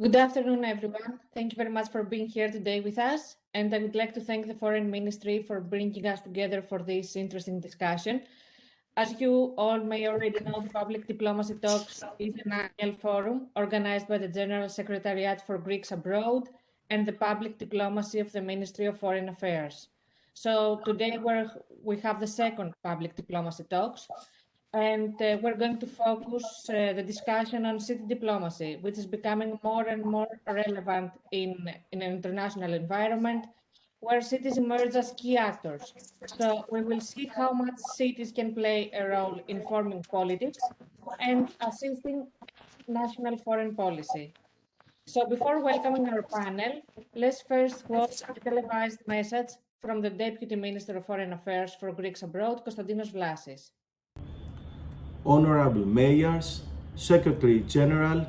Good afternoon, everyone. Thank you very much for being here today with us. And I would like to thank the Foreign Ministry for bringing us together for this interesting discussion. As you all may already know, the Public Diplomacy Talks is an annual forum organized by the General Secretariat for Greeks Abroad and the Public Diplomacy of the Ministry of Foreign Affairs. So today we have the second Public Diplomacy Talks, and we're going to focus the discussion on city diplomacy, which is becoming more and more relevant in an international environment where cities emerge as key actors. So we will see how much cities can play a role in forming politics and assisting national foreign policy. So before welcoming our panel, let's first watch a televised message from the Deputy Minister of Foreign Affairs for Greeks Abroad, Konstantinos Vlasis. Honorable Mayors, Secretary General,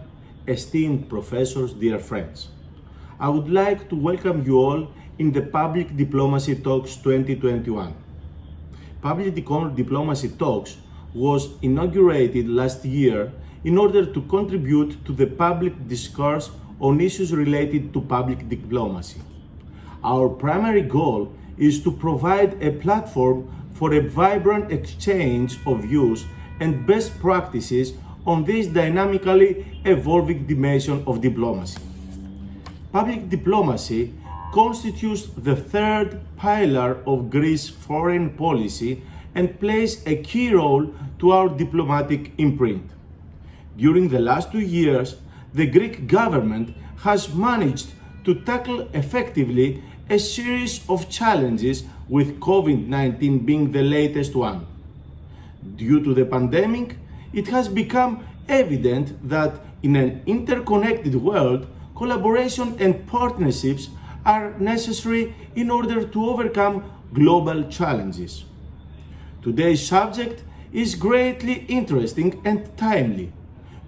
esteemed professors, dear friends. I would like to welcome you all in the Public Diplomacy Talks 2021. Public Diplomacy Talks was inaugurated last year in order to contribute to the public discourse on issues related to public diplomacy. Our primary goal is to provide a platform for a vibrant exchange of views and best practices on this dynamically evolving dimension of diplomacy. Public diplomacy constitutes the third pillar of Greece's foreign policy and plays a key role to our diplomatic imprint. During the last 2 years, the Greek government has managed to tackle effectively a series of challenges, with COVID-19 being the latest one. Due to the pandemic, it has become evident that in an interconnected world, collaboration and partnerships are necessary in order to overcome global challenges. Today's subject is greatly interesting and timely.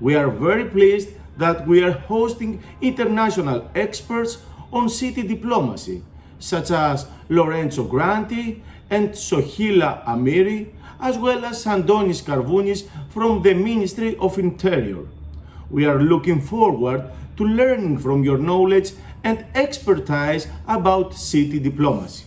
We are very pleased that we are hosting international experts on city diplomacy, such as Lorenzo Granti and Sohila Amiri, as well as Antonis Karvounis from the Ministry of Interior. We are looking forward to learning from your knowledge and expertise about city diplomacy.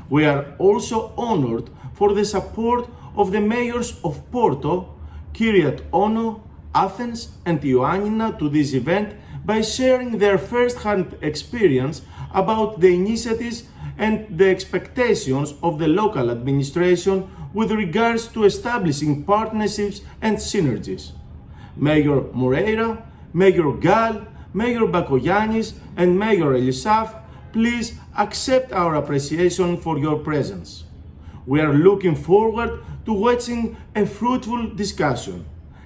We are also honored for the support of the mayors of Porto, Kyriot Ono, Athens and Ioannina to this event by sharing their first-hand experience about the initiatives and the expectations of the local administration with regards to establishing partnerships and synergies. Mayor Moreira, Mayor Gal, Mayor Bakoyannis and Mayor Elisaf, please accept our appreciation for your presence. We are looking forward to watching a fruitful discussion.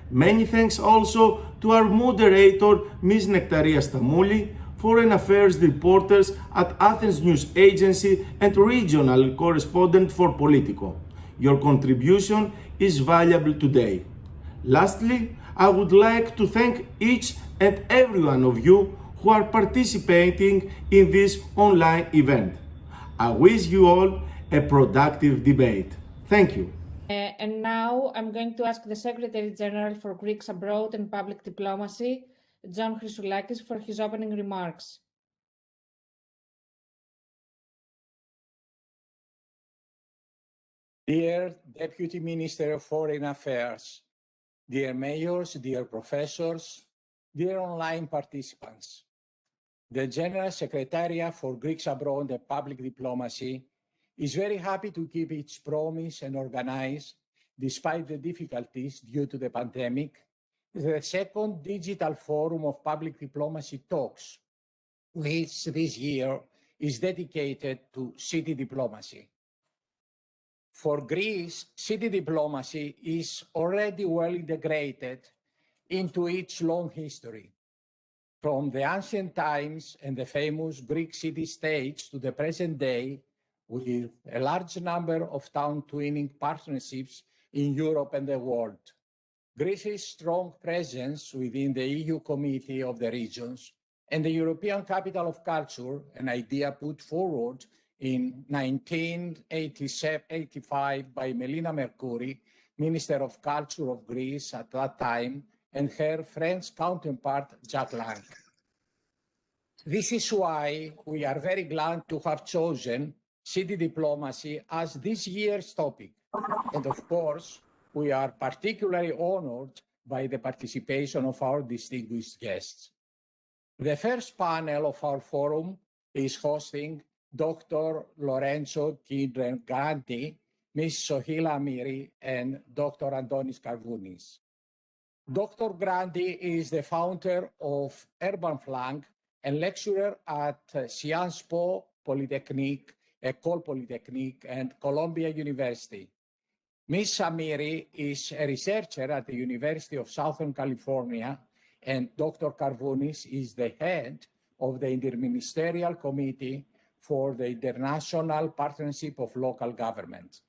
Many thanks also to our moderator, Ms. Nektaria Stamouli, Foreign Affairs reporters at Athens News Agency and regional correspondent for Politico. Your contribution is valuable today. Lastly, I would like to thank each and every one of you who are participating in this online event. I wish you all a productive debate. Thank you. And now I'm going to ask the Secretary General for Greeks Abroad and Public Diplomacy, John Chrysoulakis, for his opening remarks. Dear Deputy Minister of Foreign Affairs, dear mayors, dear professors, dear online participants, the General Secretariat for Greeks Abroad and Public Diplomacy is very happy to keep its promise and organize, despite the difficulties due to the pandemic, the second digital forum of public diplomacy talks, which this year is dedicated to city diplomacy. For Greece, city diplomacy is already well integrated into its long history. From the ancient times and the famous Greek city-states to the present day, with a large number of town twinning partnerships in Europe and the world. Greece's strong presence within the EU Committee of the Regions and the European Capital of Culture, an idea put forward in 1985 by Melina Mercouri, Minister of Culture of Greece at that time, and her French counterpart, Jacques Lang. This is why we are very glad to have chosen city diplomacy as this year's topic. And of course, we are particularly honored by the participation of our distinguished guests. The first panel of our forum is hosting Dr. Lorenzo Granti, Ms. Sohila Amiri, and Dr. Antonis Karvounis. Dr. Granti is the founder of Urban Flank and lecturer at Sciences Po Polytechnique, École Polytechnique, and Columbia University. Ms. Amiri is a researcher at the University of Southern California, and Dr. Karvounis is the head of the Interministerial Committee for the International Partnership of Local Government.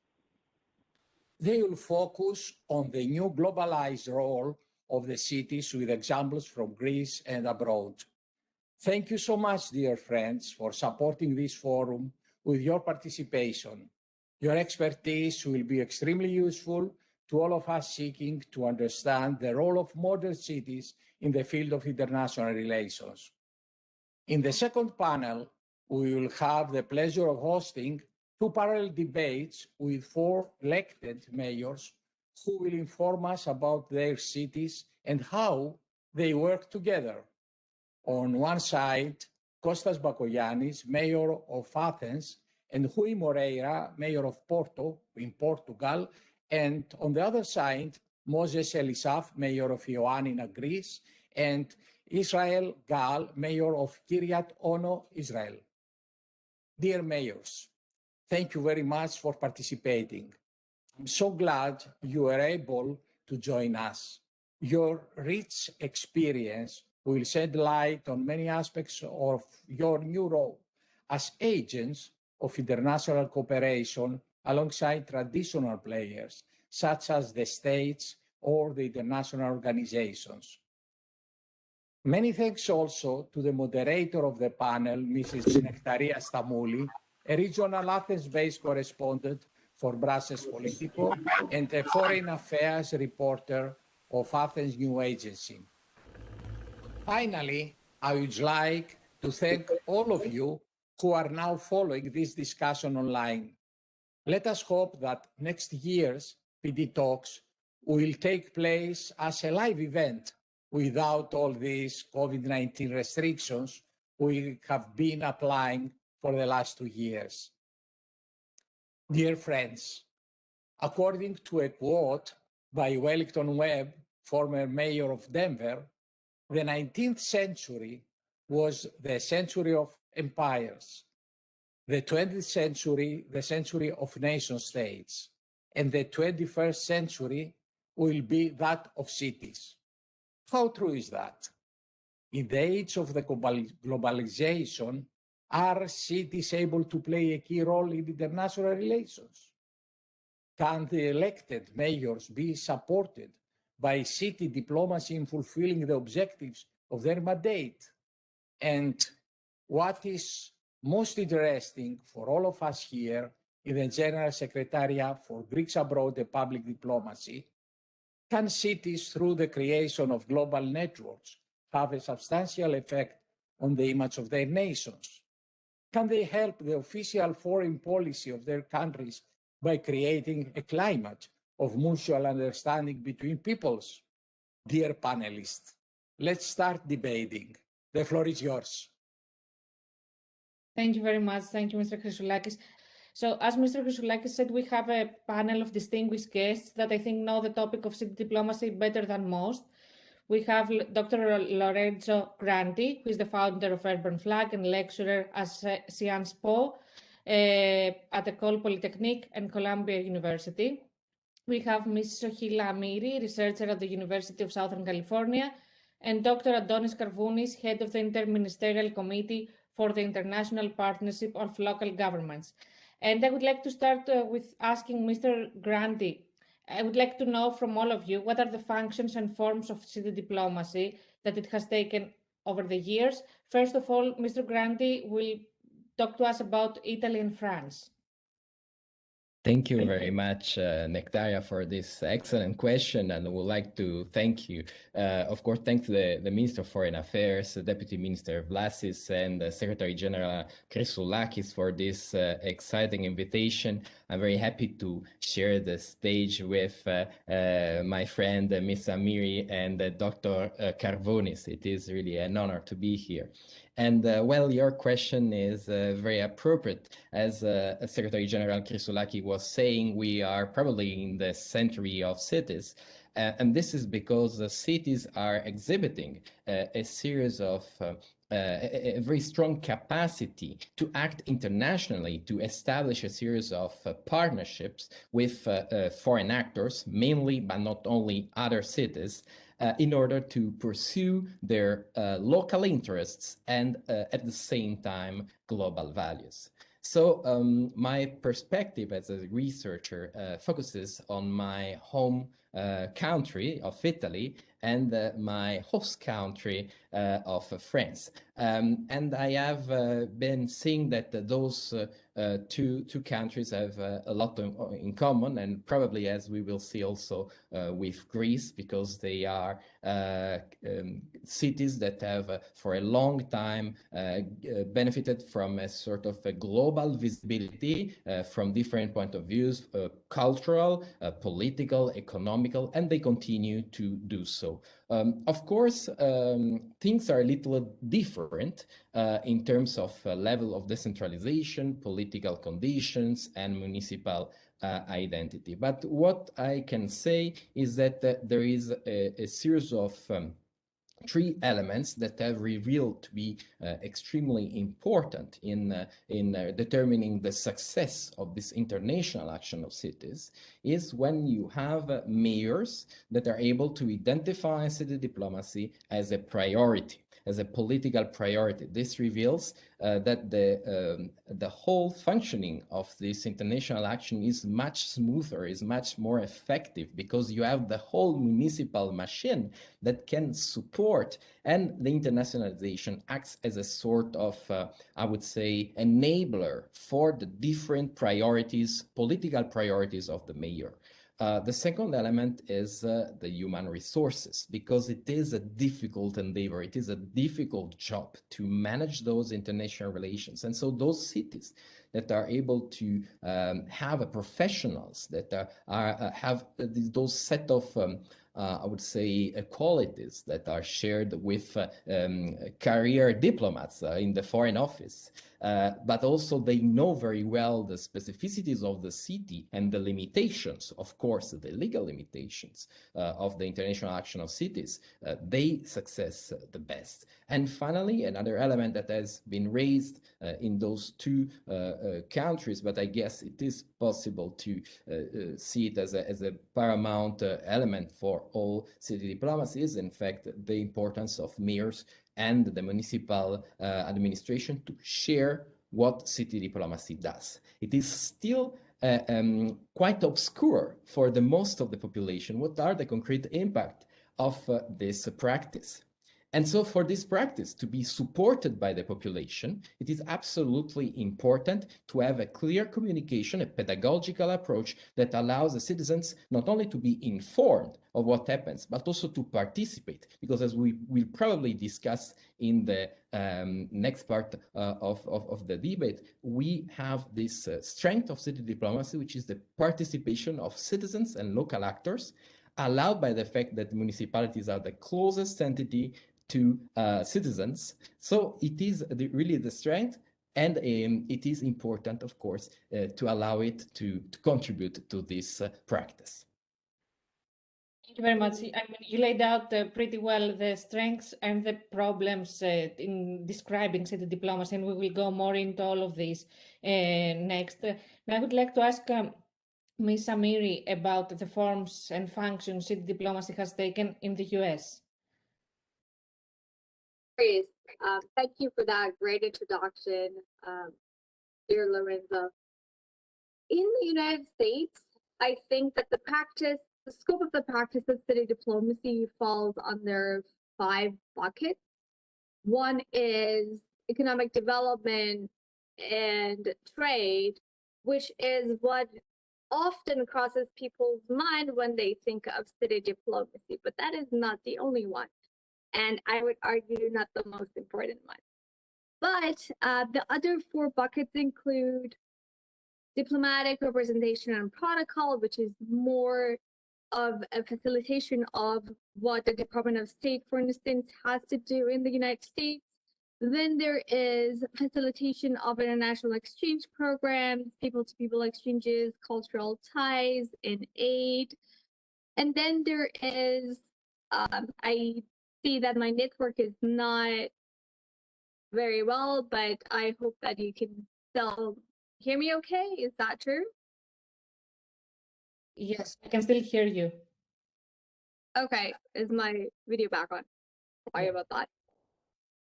They will focus on the new globalized role of the cities with examples from Greece and abroad. Thank you so much, dear friends, for supporting this forum with your participation. Your expertise will be extremely useful to all of us seeking to understand the role of modern cities in the field of international relations. In the second panel, we will have the pleasure of hosting two parallel debates with 4 elected mayors who will inform us about their cities and how they work together. On one side, Kostas Bakoyannis, mayor of Athens, and Rui Moreira, mayor of Porto in Portugal, and on the other side, Moses Elisaf, mayor of Ioannina, Greece, and Israel Gal, mayor of Kiryat Ono, Israel. Dear mayors, thank you very much for participating. I'm so glad you were able to join us. Your rich experience will shed light on many aspects of your new role as agents of international cooperation alongside traditional players, such as the states or the international organizations. Many thanks also to the moderator of the panel, Mrs. Nectaria Stamouli, a regional Athens-based correspondent for Brussels Politico and a foreign affairs reporter of Athens New Agency. Finally, I would like to thank all of you who are now following this discussion online. Let us hope that next year's PD Talks will take place as a live event without all these COVID-19 restrictions we have been applying for the last 2 years. Dear friends, according to a quote by Wellington Webb, former mayor of Denver, the 19th century was the century of empires, the 20th century, the century of nation states, and the 21st century will be that of cities. How true is that? In the age of the globalization, are cities able to play a key role in international relations? Can the elected mayors be supported by city diplomacy in fulfilling the objectives of their mandate? And what is most interesting for all of us here in the General Secretariat for Greeks Abroad and Public Diplomacy, can cities, through the creation of global networks, have a substantial effect on the image of their nations? Can they help the official foreign policy of their countries by creating a climate of mutual understanding between peoples? Dear panelists, let's start debating. The floor is yours. Thank you very much. Thank you, Mr. Chrysoulakis. So, as Mr. Chrysoulakis said, we have a panel of distinguished guests that I think know the topic of city diplomacy better than most. We have Dr. Lorenzo Granti, who is the founder of Urban Flag and lecturer at Sciences Po at École Polytechnique and Columbia University. We have Ms. Sohila Amiri, researcher at the University of Southern California, and Dr. Antonis Karvounis, head of the Interministerial Committee for the International Partnership of Local Governments. And I would like to start with asking Mr. Granti. I would like to know from all of you, what are the functions and forms of city diplomacy that it has taken over the years? First of all, Mr. Granti will talk to us about Italy and France. Thank you very much, Nectaria, for this excellent question, and I would like to thank you. Of course, thank the Minister of Foreign Affairs, Deputy Minister Vlasis, and Secretary General Christoulakis for this exciting invitation. I'm very happy to share the stage with my friend Ms. Amiri and Dr. Carvonis. It is really an honor to be here. And well, your question is very appropriate. As Secretary General Christoulakis was saying, we are probably in the century of cities. And this is because the cities are exhibiting a series of a very strong capacity to act internationally, to establish a series of partnerships with foreign actors, mainly but not only other cities, in order to pursue their local interests and at the same time global values. So my perspective as a researcher focuses on my home country of Italy and my host country of France. And I have been seeing that those two countries have a lot in common, and probably, as we will see also with Greece, because they are cities that have for a long time benefited from a sort of a global visibility from different point of views, cultural, political, economical, and they continue to do so. Of course, things are a little different in terms of level of decentralization, political conditions, and municipal identity. But what I can say is that there is a series of three elements that have revealed to be extremely important in determining the success of this international action of cities is when you have mayors that are able to identify city diplomacy as a priority, as a political priority. This reveals that the whole functioning of this international action is much smoother, is much more effective, because you have the whole municipal machine that can support, and the internationalization acts as a sort of, I would say, enabler for the different priorities, political priorities of the mayor. The second element is the human resources, because it is a difficult endeavor. It is a difficult job to manage those international relations. And so those cities that are able to have professionals that have those set of I would say qualities that are shared with career diplomats in the Foreign Office, but also they know very well the specificities of the city and the limitations, of course, the legal limitations of the international action of cities. They success the best. And finally, another element that has been raised in those two countries, but I guess it is possible to see it as a paramount element for all city diplomacy, is in fact the importance of mayors and the municipal administration to share what city diplomacy does. It is still quite obscure for the most of the population. What are the concrete impact of this practice? And so for this practice to be supported by the population, it is absolutely important to have a clear communication, a pedagogical approach that allows the citizens not only to be informed of what happens, but also to participate. Because as we will probably discuss in the next part of the debate, we have this strength of city diplomacy, which is the participation of citizens and local actors, allowed by the fact that municipalities are the closest entity to citizens. So it is really the strength, and it is important, of course, to allow it to contribute to this practice. Thank you very much. I mean, you laid out pretty well the strengths and the problems in describing city diplomacy, and we will go more into all of these next. I would like to ask Ms. Amiri about the forms and functions city diplomacy has taken in the US. Thank you for that great introduction, dear Lorenzo. In the United States, I think that the scope of the practice of city diplomacy falls under 5 buckets. One is economic development and trade, which is what often crosses people's mind when they think of city diplomacy, but that is not the only one. And I would argue not the most important one. But the other four buckets include diplomatic representation and protocol, which is more of a facilitation of what the Department of State, for instance, has to do in the United States. Then there is facilitation of international exchange programs, people-to-people exchanges, cultural ties, and aid. And then there is, I see that my network is not very well, but I hope that you can still hear me okay. Is that true? Yes, I can still hear you. Okay, is my video back on? Sorry Yeah. about that.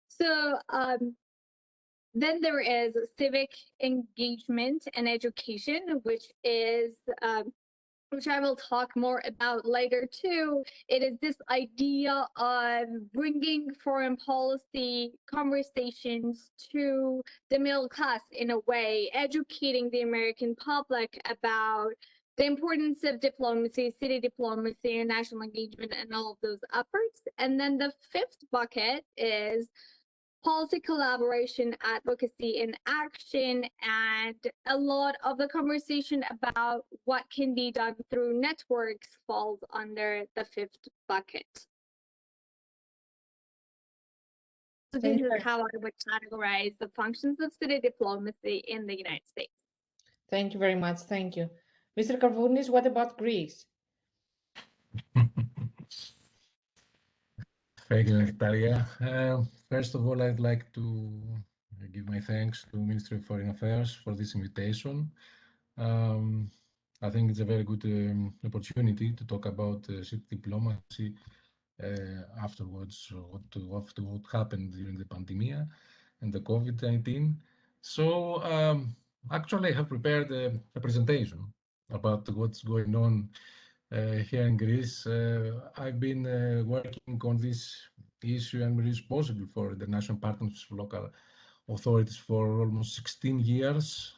So then there is civic engagement and education, which I will talk more about later too. It is this idea of bringing foreign policy conversations to the middle class in a way, educating the American public about the importance of diplomacy, city diplomacy, and national engagement, and all of those efforts. And then the fifth bucket is policy collaboration, advocacy, and action. And a lot of the conversation about what can be done through networks falls under the fifth bucket. So this is how I would categorize the functions of city diplomacy in the United States. Thank you very much. Thank you. Mr. Karvounis, what about Greece? Thank you, Natalia. First of all, I'd like to give my thanks to Ministry of Foreign Affairs for this invitation. I think it's a very good opportunity to talk about city diplomacy afterwards, what happened during the pandemic and the COVID-19. So actually, I have prepared a presentation about what's going on here in Greece. I've been working on this issue and responsible for the national partnerships for local authorities for almost 16 years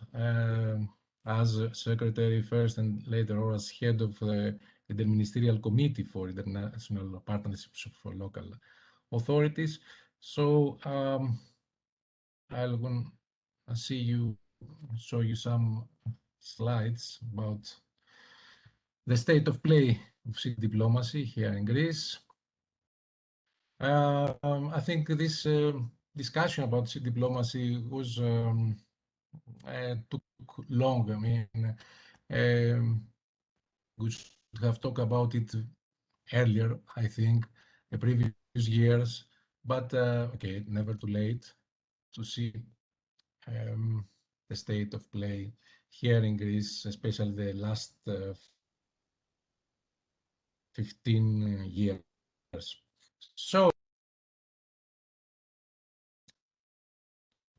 as secretary first and later on as head of the ministerial committee for international partnerships for local authorities. So I'll show you some slides about the state of play of city diplomacy here in Greece. I think this discussion about city diplomacy was took long. I mean, we should have talked about it earlier, I think, the previous years. But okay, never too late to see the state of play here in Greece, especially the last 15 years. So,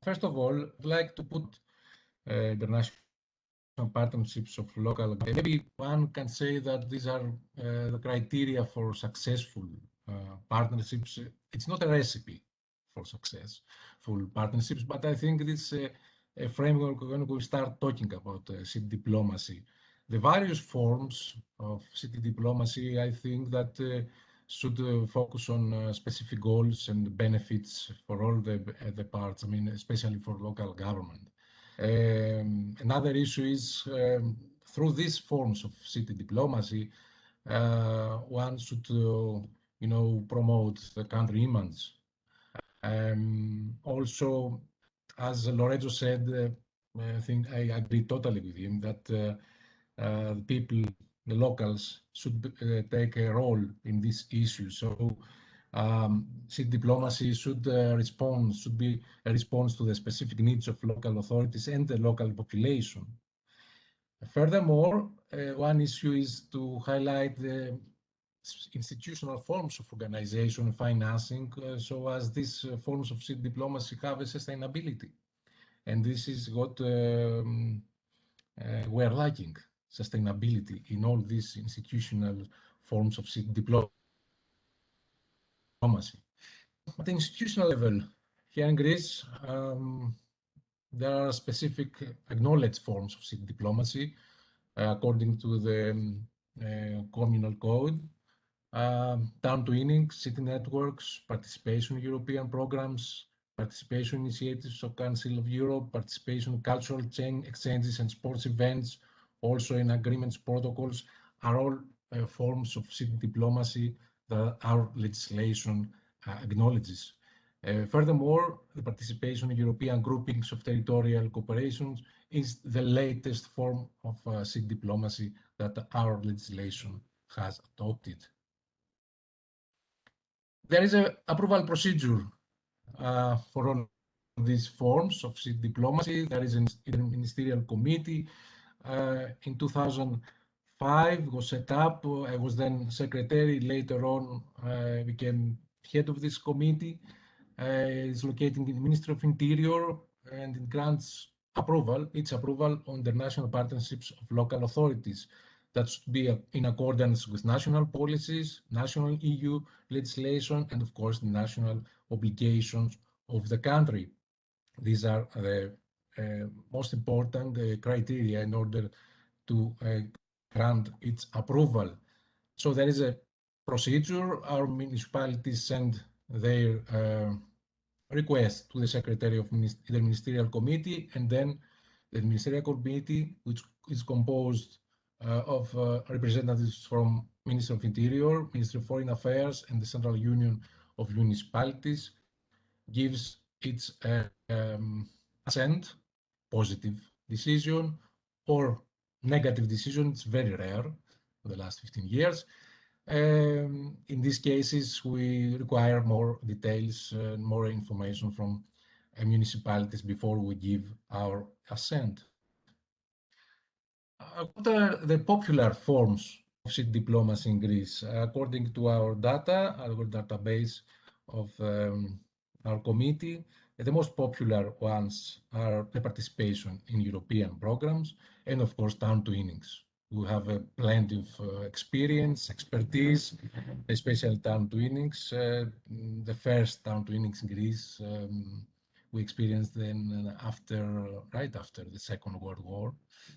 first of all, I'd like to put international partnerships of local. Maybe one can say that these are the criteria for successful partnerships. It's not a recipe for successful partnerships, but I think this is a framework when we start talking about city diplomacy. The various forms of city diplomacy, I think that should focus on specific goals and benefits for all the parts, I mean, especially for local government. Another issue is through these forms of city diplomacy, one should, promote the country image. Also, as Lorenzo said, I think I agree totally with him that the people, the locals, should take a role in this issue. So city diplomacy should be a response to the specific needs of local authorities and the local population. Furthermore, one issue is to highlight the institutional forms of organization and financing, so as these forms of city diplomacy have a sustainability. And this is what we're lacking, sustainability in all these institutional forms of city diplomacy. At the institutional level, here in Greece, there are specific acknowledged forms of city diplomacy. according to the communal code. Town twinning, city networks, participation in European programs, participation initiatives of Council of Europe, participation in cultural exchanges and sports events, also in agreements, protocols, are all forms of city diplomacy that our legislation acknowledges. Furthermore, the participation in European groupings of territorial cooperations is the latest form of city diplomacy that our legislation has adopted. There is an approval procedure for all these forms of city diplomacy. There is an interministerial committee. In 2005 was set up. I was then secretary. Later on, I became head of this committee. It's located in the Ministry of Interior, and it grants its approval on the national partnerships of local authorities. That should be in accordance with national policies, national EU legislation, and of course the national obligations of the country. These are the most important criteria in order to grant its approval. So there is a procedure. Our municipalities send their request to the Secretary of the Ministerial Committee, and then the Ministerial Committee, which is composed of representatives from Ministry of Interior, Ministry of Foreign Affairs, and the Central Union of Municipalities, gives its assent, positive decision, or negative decision. It's very rare for the last 15 years. In these cases, we require more details, more information from municipalities before we give our assent. What are the popular forms of city diplomacy in Greece? According to our data, our database of our committee, the most popular ones are the participation in European programs and, of course, town twinnings. We have plenty of experience, expertise, especially town twinnings. The first town twinnings in Greece we experienced then right after the Second World War.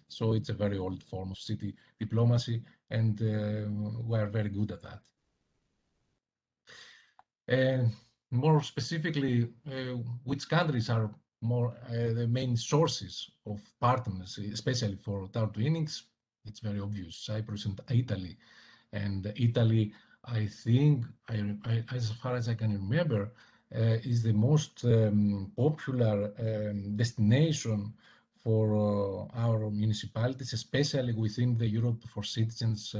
So it's a very old form of city diplomacy, and we're very good at that. More specifically, which countries are the main sources of partners, especially for town twinnings? It's very obvious, Cyprus and Italy. And Italy, I think, as far as I can remember, is the most popular destination for our municipalities, especially within the Europe for Citizens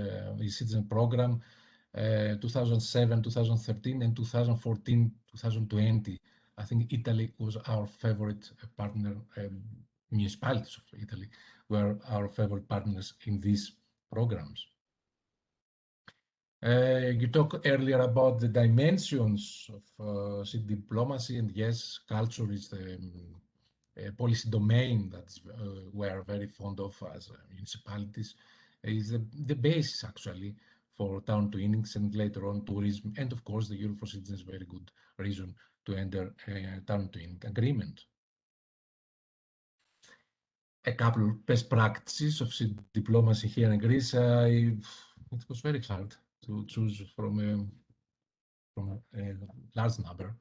citizen program, 2007, 2013, and 2014, 2020. I think Italy was our favorite partner. Municipalities of Italy were our favorite partners in these programs. You talked earlier about the dimensions of city diplomacy, and yes, culture is the policy domain that we're very fond of as municipalities. Is the basis actually for town twinnings and later on tourism, and of course the Europe for Citizens is a very good reason to enter a town twinning agreement. A couple of best practices of city diplomacy here in Greece. It was very hard to choose from a large number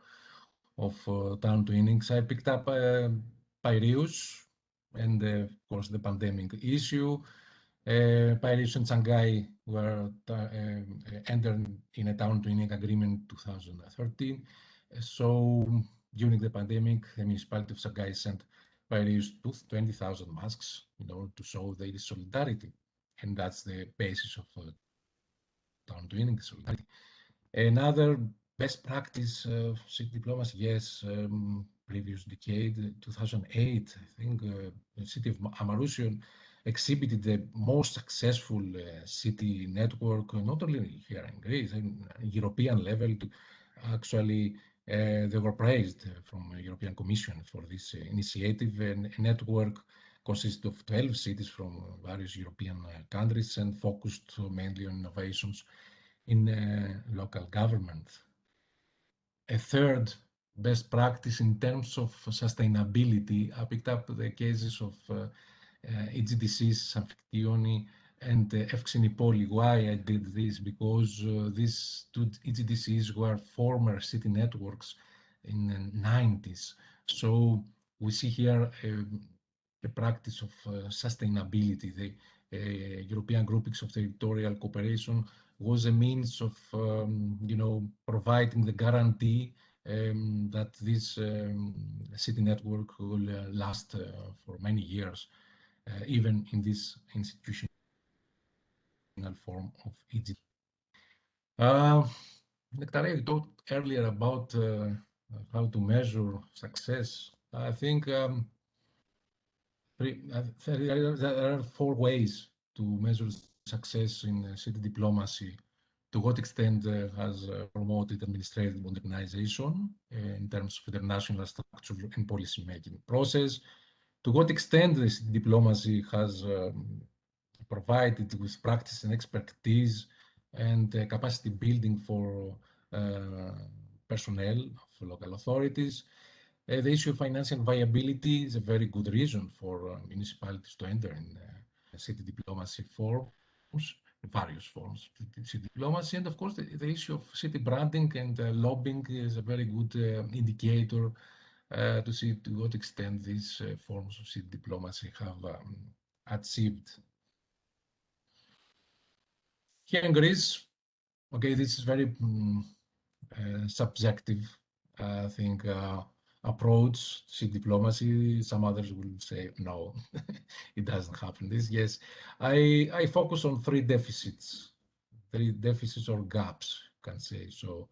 of town twinnings. I picked up Piraeus and of course the pandemic issue. Piraeus and Shanghai were entered in a town twinning agreement in 2013. So during the pandemic, the municipality of Shanghai sent Piraeus 20,000 masks in order to show their solidarity, and that's the basis of town twinning, solidarity. Another best practice of city diplomacy, yes, previous decade, 2008, I think the city of Amarousion exhibited the most successful city network, not only here in Greece, in European level. Actually, they were praised from the European Commission for this initiative. And a network consists of 12 cities from various European countries and focused mainly on innovations in local government. A third best practice in terms of sustainability, I picked up the cases of EGDCs, Sanfictioni, and Evxenipoli. Why I did this? Because these two EGDCs were former city networks in the 90s. So we see here the practice of sustainability. The European groupings of territorial cooperation was a means of, providing the guarantee that this city network will last for many years, even in this institutional form of EGD. Nectaria, you talked earlier about how to measure success. I think there are 4 ways to measure success in city diplomacy. To what extent has promoted administrative modernization in terms of international structure and policy making process? To what extent this diplomacy has provided with practice and expertise and capacity building for personnel of local authorities? The issue of financial viability is a very good reason for municipalities to enter in city diplomacy forms, various forms of city diplomacy. And of course, the issue of city branding and lobbying is a very good indicator to see to what extent these forms of city diplomacy have achieved. Here in Greece, okay, this is very subjective, I think, approach to diplomacy. Some others will say, no, it doesn't happen. This, yes, I focus on 3 deficits or gaps, you can say. So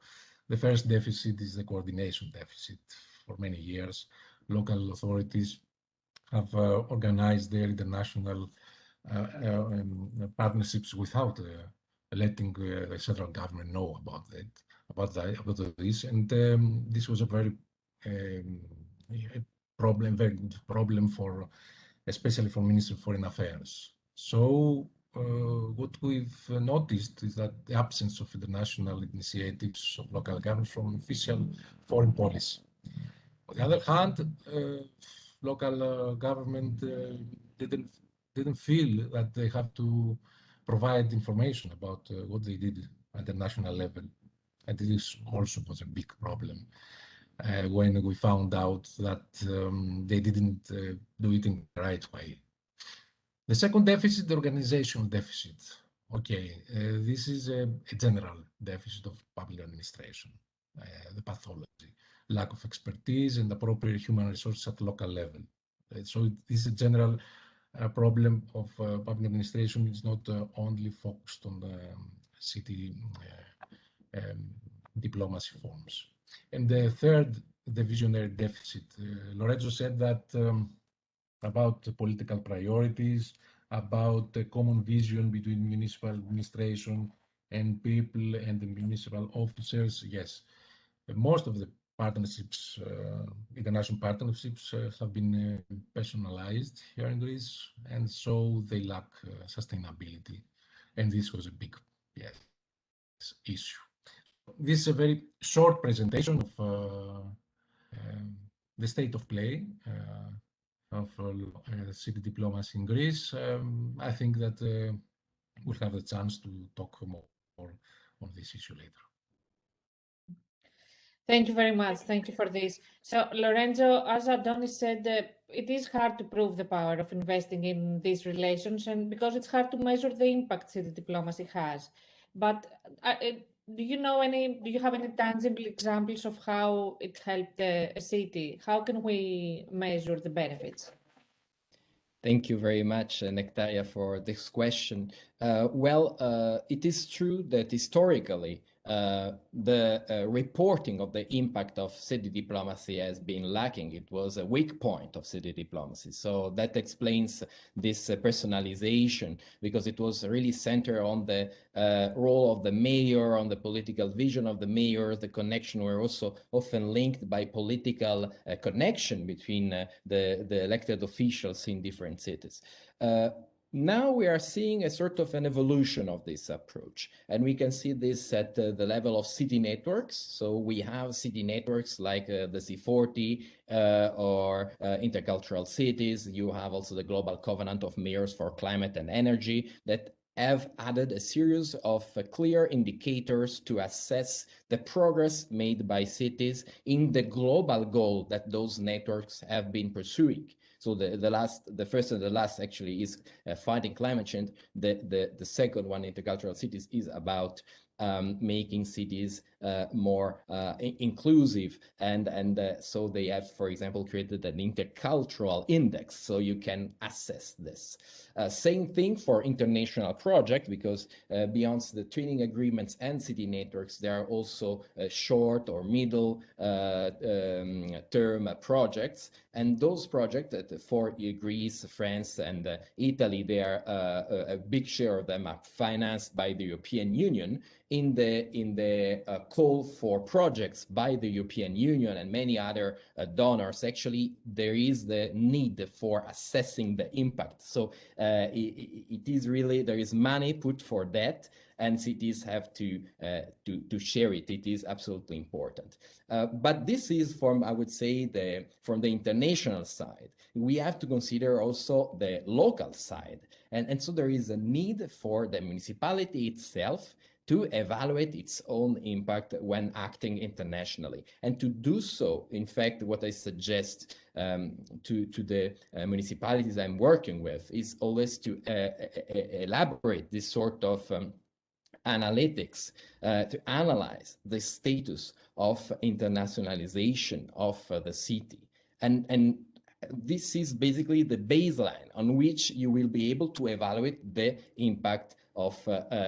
the first deficit is the coordination deficit. For many years, local authorities have organized their international partnerships without letting the central government know about this, and this was a very very good problem for, especially for Ministry of Foreign Affairs. So what we've noticed is that the absence of international initiatives of local governments from official foreign policy. On the other hand, local government didn't feel that they have to provide information about what they did at the national level. And this also was a big problem when we found out that they didn't do it in the right way. The second deficit, the organizational deficit. Okay, this is a general deficit of public administration, the pathology, lack of expertise and appropriate human resources at local level. So this is a general problem of public administration. It's not only focused on the city diplomacy forms. And the third, the visionary deficit. Lorenzo said that about the political priorities, about the common vision between municipal administration and people and the municipal officers. Yes, most of the partnerships, international partnerships have been personalized here in Greece, and so they lack sustainability. And this was a big issue. This is a very short presentation of the state of play of city diplomacy in Greece. I think that we'll have the chance to talk more on this issue later. Thank you very much. Thank you for this. So, Lorenzo, as Adonis said, it is hard to prove the power of investing in these relations, and because it's hard to measure the impact city diplomacy has. But do you have any tangible examples of how it helped a city? How can we measure the benefits? Thank you very much, Nectaria, for this question. It is true that historically, the reporting of the impact of city diplomacy has been lacking. It was a weak point of city diplomacy. So that explains this personalization, because it was really centered on the role of the mayor, on the political vision of the mayor. The connection were also often linked by political connection between the elected officials in different cities. Now we are seeing a sort of an evolution of this approach, and we can see this at the level of city networks. So we have city networks like the C40 or intercultural cities. You have also the Global Covenant of Mayors for Climate and Energy that have added a series of clear indicators to assess the progress made by cities in the global goal that those networks have been pursuing. So the first and the last actually is fighting climate change. The second one, intercultural cities, is about making cities more inclusive, and so they have, for example, created an intercultural index, so you can assess this. Same thing for international project, because beyond the twinning agreements and city networks, there are also short or middle term projects, and those projects for Greece, France, and Italy, they are a big share of them are financed by the European Union. In the call for projects by the European Union and many other donors, actually, there is the need for assessing the impact. So it is really, there is money put for that, and cities have to share it. It is absolutely important. But this is from, I would say, from the international side. We have to consider also the local side. And so there is a need for the municipality itself to evaluate its own impact when acting internationally. And to do so, in fact, what I suggest to the municipalities I'm working with is always to elaborate this sort of analytics to analyze the status of internationalization of the city. And this is basically the baseline on which you will be able to evaluate the impact of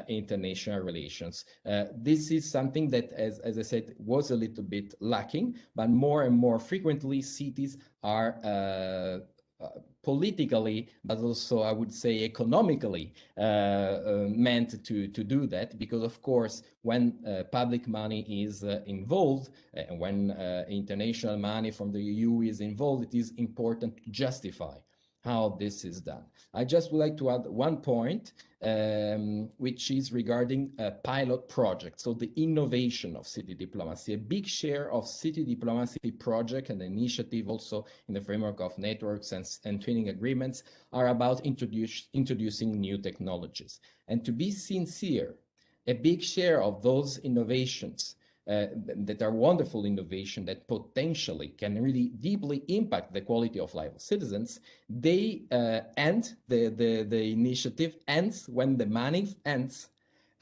international relations. This is something that, as I said, was a little bit lacking, but more and more frequently cities are politically, but also I would say economically meant to do that, because of course when public money is involved and when international money from the EU is involved, it is important to justify how this is done. I just would like to add one point, which is regarding a pilot project. So the innovation of city diplomacy, a big share of city diplomacy project and initiative also in the framework of networks and twinning agreements are about introducing new technologies. And to be sincere, a big share of those innovations that are wonderful innovation that potentially can really deeply impact the quality of life of citizens, they end, the initiative ends when the money ends.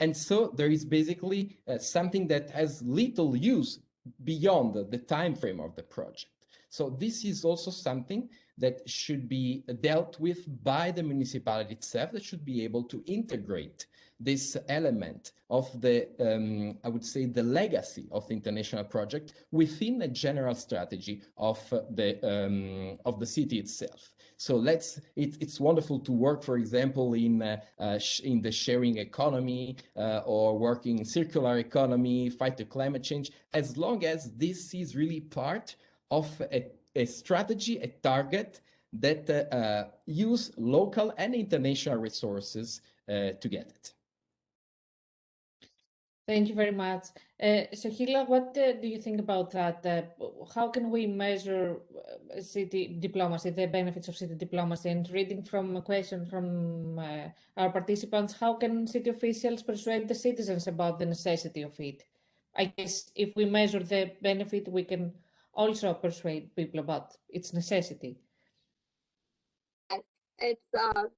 And so there is basically something that has little use beyond the time frame of the project. So this is also something that should be dealt with by the municipality itself, that should be able to integrate this element of the, I would say, the legacy of the international project within a general strategy of the city itself. So it's wonderful to work, for example, in the sharing economy or working in circular economy, fight the climate change, as long as this is really part of a strategy, a target that use local and international resources to get it. Thank you very much. So Hila, what do you think about that? How can we measure city diplomacy, the benefits of city diplomacy? And reading from a question from our participants, how can city officials persuade the citizens about the necessity of it? I guess if we measure the benefit, we can also persuade people about its necessity. It's a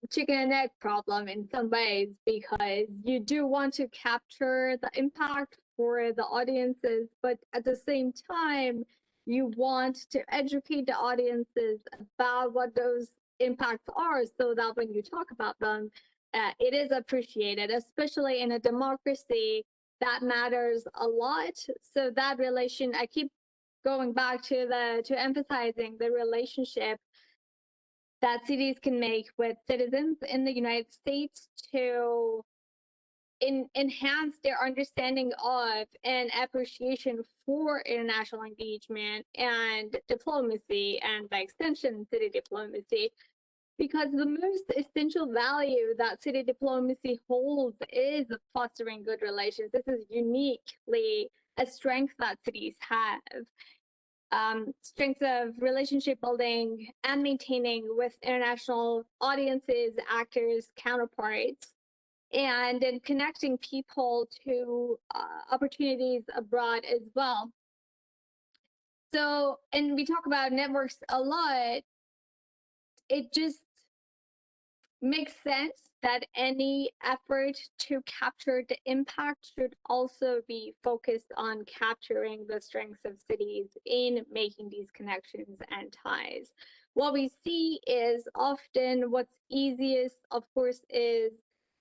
chicken and egg problem in some ways, because you do want to capture the impact for the audiences, but at the same time, you want to educate the audiences about what those impacts are, so that when you talk about them, it is appreciated, especially in a democracy. That matters a lot. So that relation, I keep going back to emphasizing the relationship that cities can make with citizens in the United States to enhance their understanding of and appreciation for international engagement and diplomacy, and by extension, city diplomacy. because the most essential value that city diplomacy holds is fostering good relations. This is uniquely a strength that cities have. Strengths of relationship building and maintaining with international audiences, actors, counterparts, and then connecting people to opportunities abroad as well. So, and we talk about networks a lot. It just makes sense that any effort to capture the impact should also be focused on capturing the strengths of cities in making these connections and ties. What we see is often what's easiest, of course, is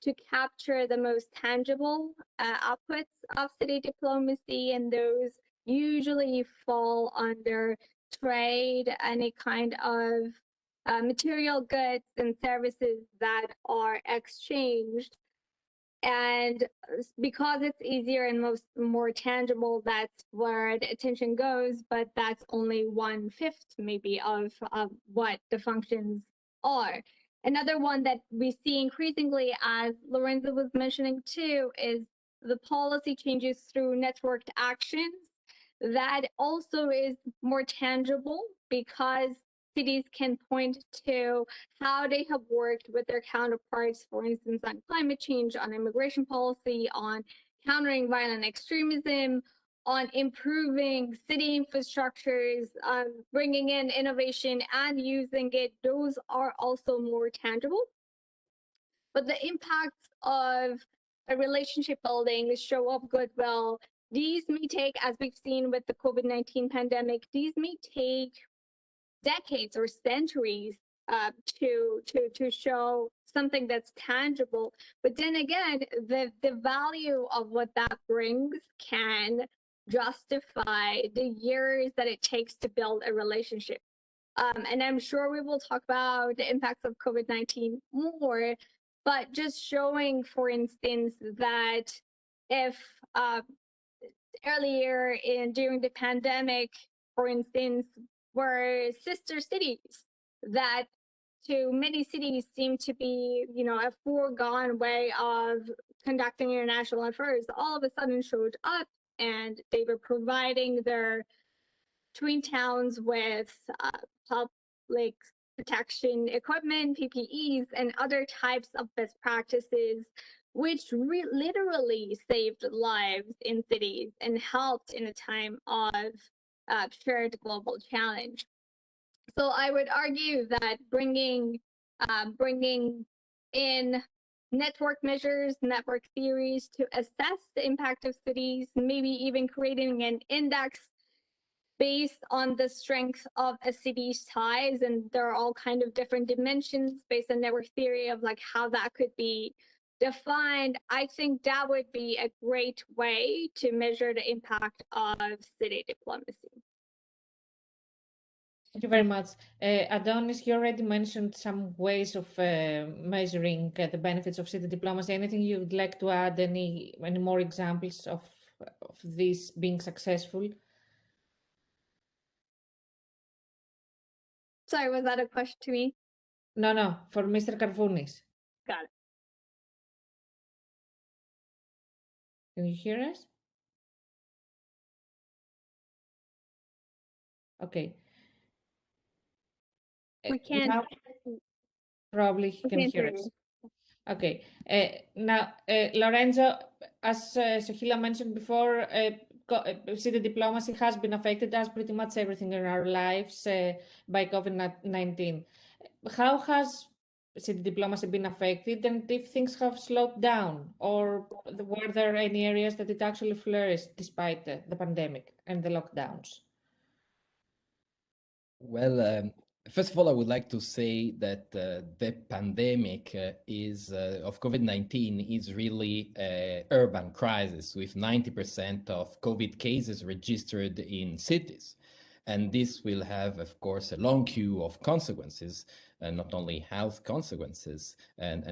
to capture the most tangible outputs of city diplomacy, and those usually fall under trade, any kind of material goods and services that are exchanged. And because it's easier and more tangible, that's where the attention goes, but that's only 1/5 maybe of what the functions are. Another one that we see increasingly, as Lorenzo was mentioning too, is the policy changes through networked actions. That also is more tangible because cities can point to how they have worked with their counterparts, for instance, on climate change, on immigration policy, on countering violent extremism, on improving city infrastructures, bringing in innovation and using it. Those are also more tangible. But the impacts of a relationship building, show of goodwill, these may take, as we've seen with the COVID-19 pandemic, these may take decades or centuries to show something that's tangible. But then again, the value of what that brings can justify the years that it takes to build a relationship. And I'm sure we will talk about the impacts of COVID-19 more, but just showing, for instance, that if earlier during the pandemic, for instance, were sister cities that to many cities seem to be, a foregone way of conducting international affairs, all of a sudden showed up, and they were providing their twin towns with public protection equipment, PPEs, and other types of best practices, which literally saved lives in cities and helped in a time of shared global challenge. So I would argue that bringing in network measures, network theories to assess the impact of cities, maybe even creating an index based on the strength of a city's ties, and there are all kind of different dimensions based on network theory of like how that could be defined. I think that would be a great way to measure the impact of city diplomacy. Thank you very much. Adonis, you already mentioned some ways of measuring the benefits of city diplomacy. Anything you would like to add? Any more examples of this being successful? Sorry, was that a question to me? No, for Mr. Karvounis. Got it. Can you hear us? Okay. We can't. Now, probably he can hear us. Okay. Now, Lorenzo, as Sohila mentioned before, city diplomacy has been affected, as pretty much everything in our lives, by COVID-19. How has city diplomacy been affected, and if things have slowed down, or were there any areas that it actually flourished despite the pandemic and the lockdowns? Well, first of all, I would like to say that the pandemic of COVID-19 is really an urban crisis, with 90% of COVID cases registered in cities. And this will have, of course, a long queue of consequences. not only health consequences and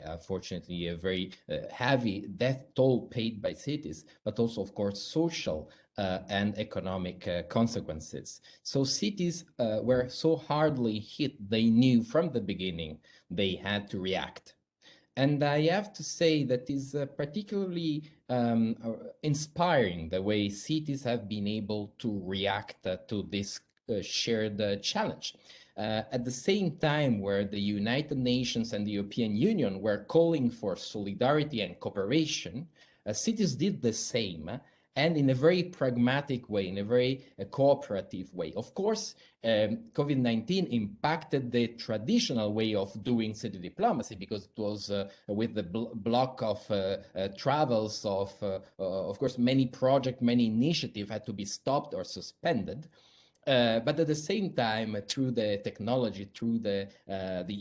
unfortunately a very heavy death toll paid by cities, but also, of course, social and economic consequences. So cities were so hardly hit, they knew from the beginning they had to react. And I have to say that is particularly inspiring the way cities have been able to react to this shared challenge. At the same time where the United Nations and the European Union were calling for solidarity and cooperation, cities did the same, and in a very pragmatic way, in a very cooperative way. Of course, COVID-19 impacted the traditional way of doing city diplomacy because it was with the block of travels of course, many projects, many initiatives had to be stopped or suspended. But at the same time, through the technology, through the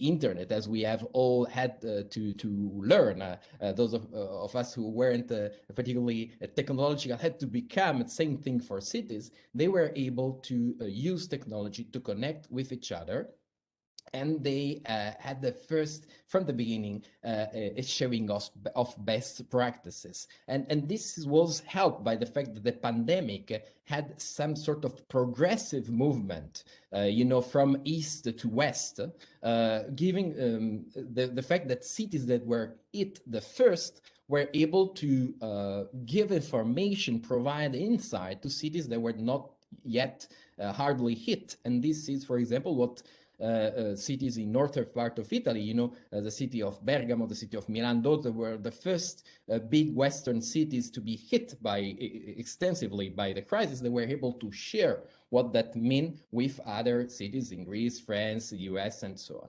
internet, as we have all had to learn, those of us who weren't particularly technological had to become the same thing for cities. They were able to use technology to connect with each other. And they had the first, from the beginning, sharing of best practices. And this was helped by the fact that the pandemic had some sort of progressive movement, from east to west, giving the fact that cities that were hit the first were able to give information, provide insight to cities that were not yet hardly hit. And this is, for example, what cities in northern part of Italy, the city of Bergamo, the city of Milan, those were the first big Western cities to be hit extensively by the crisis. They were able to share what that meant with other cities in Greece, France, the US, and so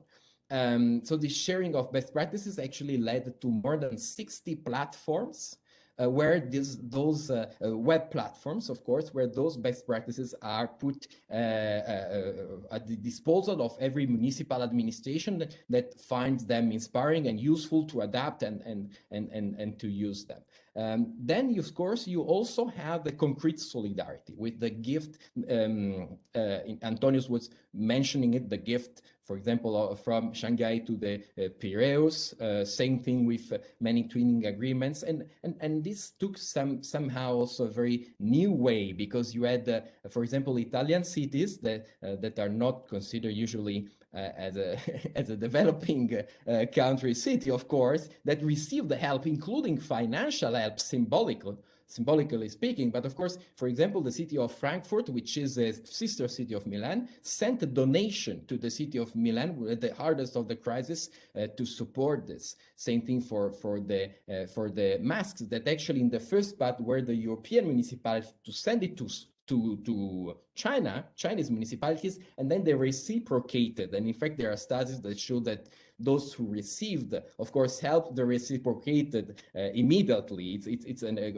on. So the sharing of best practices actually led to more than 60 platforms where those web platforms, of course, where those best practices are put at the disposal of every municipal administration that finds them inspiring and useful to adapt and to use them. Then, of course, you also have the concrete solidarity with the gift. Antonius was mentioning it, the gift, for example, from Shanghai to the Piraeus, same thing with many twinning agreements. And this took somehow also a very new way, because you had, for example, Italian cities that are not considered usually as a developing country city, of course, that received the help, including financial help, symbolically speaking. But of course, for example, the city of Frankfurt, which is a sister city of Milan, sent a donation to the city of Milan at the hardest of the crisis to support this. Same thing for the masks, that actually in the first part were the European municipalities to send it to Chinese municipalities, and then they reciprocated. And in fact, there are studies that show that those who received, of course, helped the reciprocated immediately.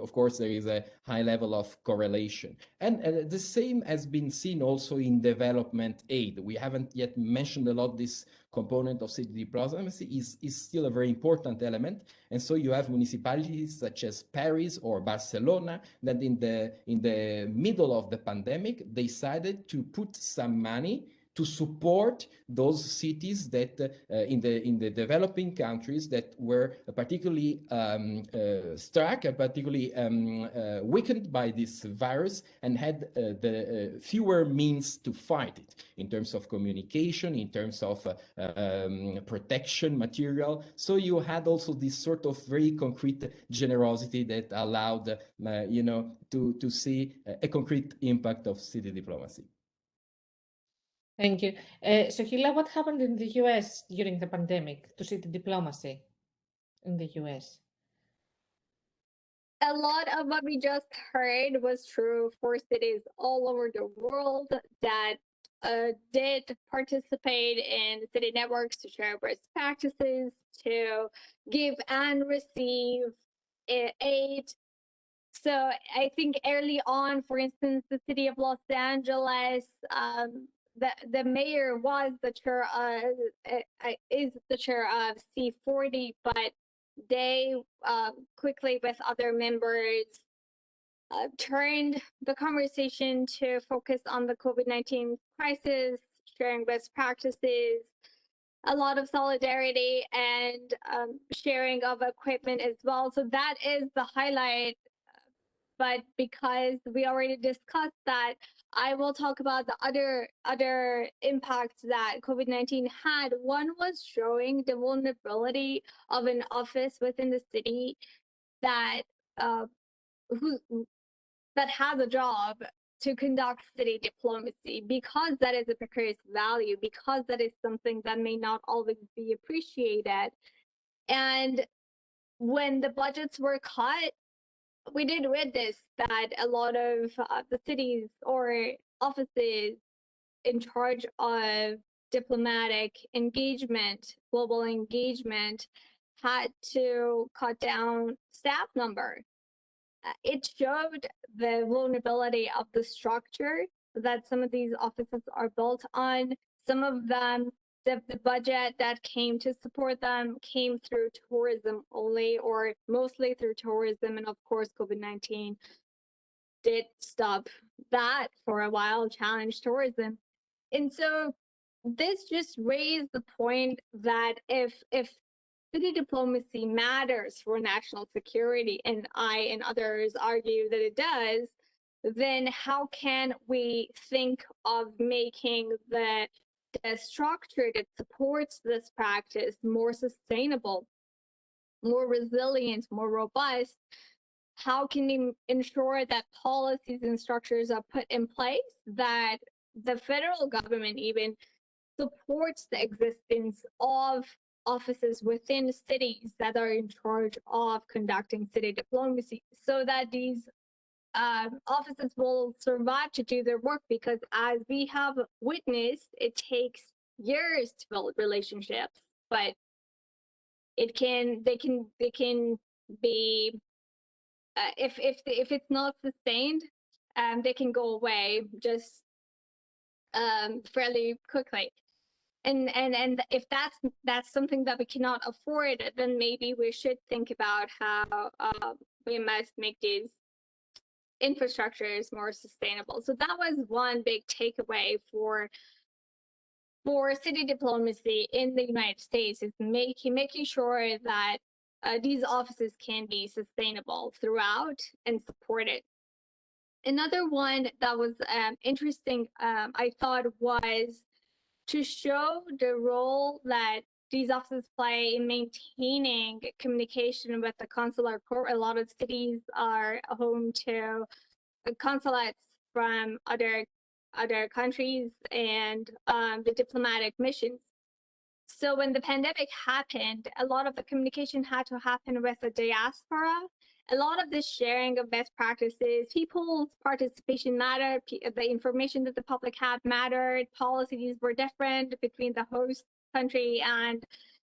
Of course, there is a high level of correlation. And the same has been seen also in development aid. We haven't yet mentioned a lot this component of city diplomacy is still a very important element. And so you have municipalities such as Paris or Barcelona that in the middle of the pandemic decided to put some money to support those cities that in the developing countries that were particularly struck and particularly weakened by this virus and had the fewer means to fight it in terms of communication, in terms of protection material. So you had also this sort of very concrete generosity that allowed to see a concrete impact of city diplomacy. Thank you. So, Hila, what happened in the US during the pandemic to city diplomacy in the US? A lot of what we just heard was true for cities all over the world that did participate in city networks to share best practices, to give and receive aid. So I think early on, for instance, the city of Los Angeles, the mayor was the chair is the chair of C40, but they quickly with other members turned the conversation to focus on the COVID-19 crisis, sharing best practices, a lot of solidarity, and sharing of equipment as well. So that is the highlight. But because we already discussed that, I will talk about the other impacts that COVID-19 had. One was showing the vulnerability of an office within the city that that has a job to conduct city diplomacy, because that is a precarious value, because that is something that may not always be appreciated. And when the budgets were cut, we did witness that a lot of the cities or offices in charge of diplomatic engagement, global engagement, had to cut down staff number. It showed the vulnerability of the structure that some of these offices are built on. Some of them, the budget that came to support them came through tourism only, or mostly through tourism. And of course, COVID-19 did stop that for a while, challenged tourism. And so this just raised the point that if city diplomacy matters for national security, and I and others argue that it does, then how can we think of making the structure that supports this practice more sustainable, more resilient, more robust? How can we ensure that policies and structures are put in place, that the federal government even supports the existence of offices within cities that are in charge of conducting city diplomacy, so that these offices will survive to do their work? Because as we have witnessed, it takes years to build relationships, but they can be if it's not sustained, they can go away just fairly quickly. And if that's something that we cannot afford, then maybe we should think about how we must make these infrastructures more sustainable. So that was one big takeaway for city diplomacy in the United States, is making sure that these offices can be sustainable throughout and supported. Another one that was interesting, I thought, was to show the role that these offices play in maintaining communication with the consular corps. A lot of cities are home to consulates from other countries and the diplomatic missions. So when the pandemic happened, a lot of the communication had to happen with the diaspora. A lot of this sharing of best practices, people's participation mattered, the information that the public had mattered, policies were different between the host country and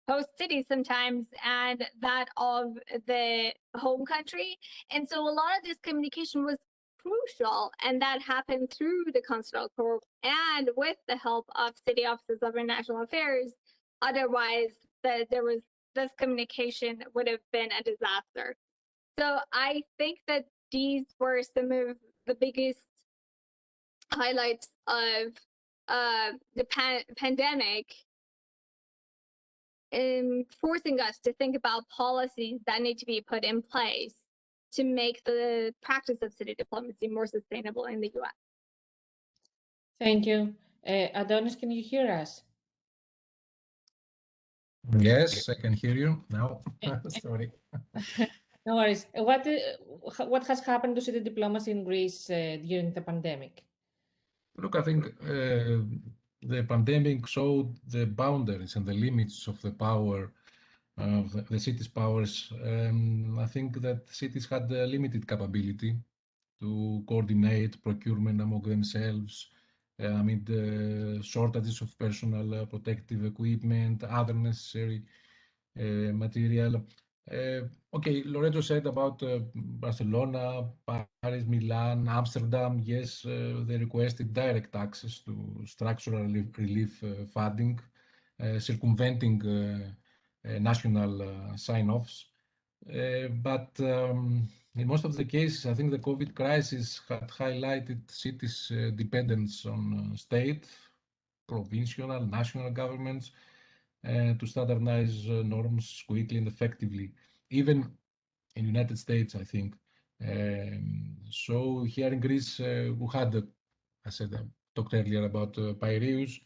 host city sometimes, and that of the home country. And so a lot of this communication was crucial, and that happened through the consular corps and with the help of city offices of international affairs. Otherwise, this communication would have been a disaster. So I think that these were some of the biggest highlights of the pandemic, forcing us to think about policies that need to be put in place to make the practice of city diplomacy more sustainable in the US. Thank you. Adonis, can you hear us? Yes, I can hear you now. Sorry. No worries. What has happened to city diplomacy in Greece during the pandemic? Look, I think the pandemic showed the boundaries and the limits of the power of the city's powers. I think that cities had a limited capability to coordinate procurement among themselves amid shortages of personal protective equipment, other necessary material. Okay, Lorenzo said about Barcelona, Paris, Milan, Amsterdam. Yes, they requested direct access to structural relief funding, circumventing national sign-offs. But in most of the cases, I think the COVID crisis had highlighted cities' dependence on state provincial, national governments to standardize norms quickly and effectively, even in the United States, I think. So here in Greece, we had, I said, I talked earlier about Piraeus,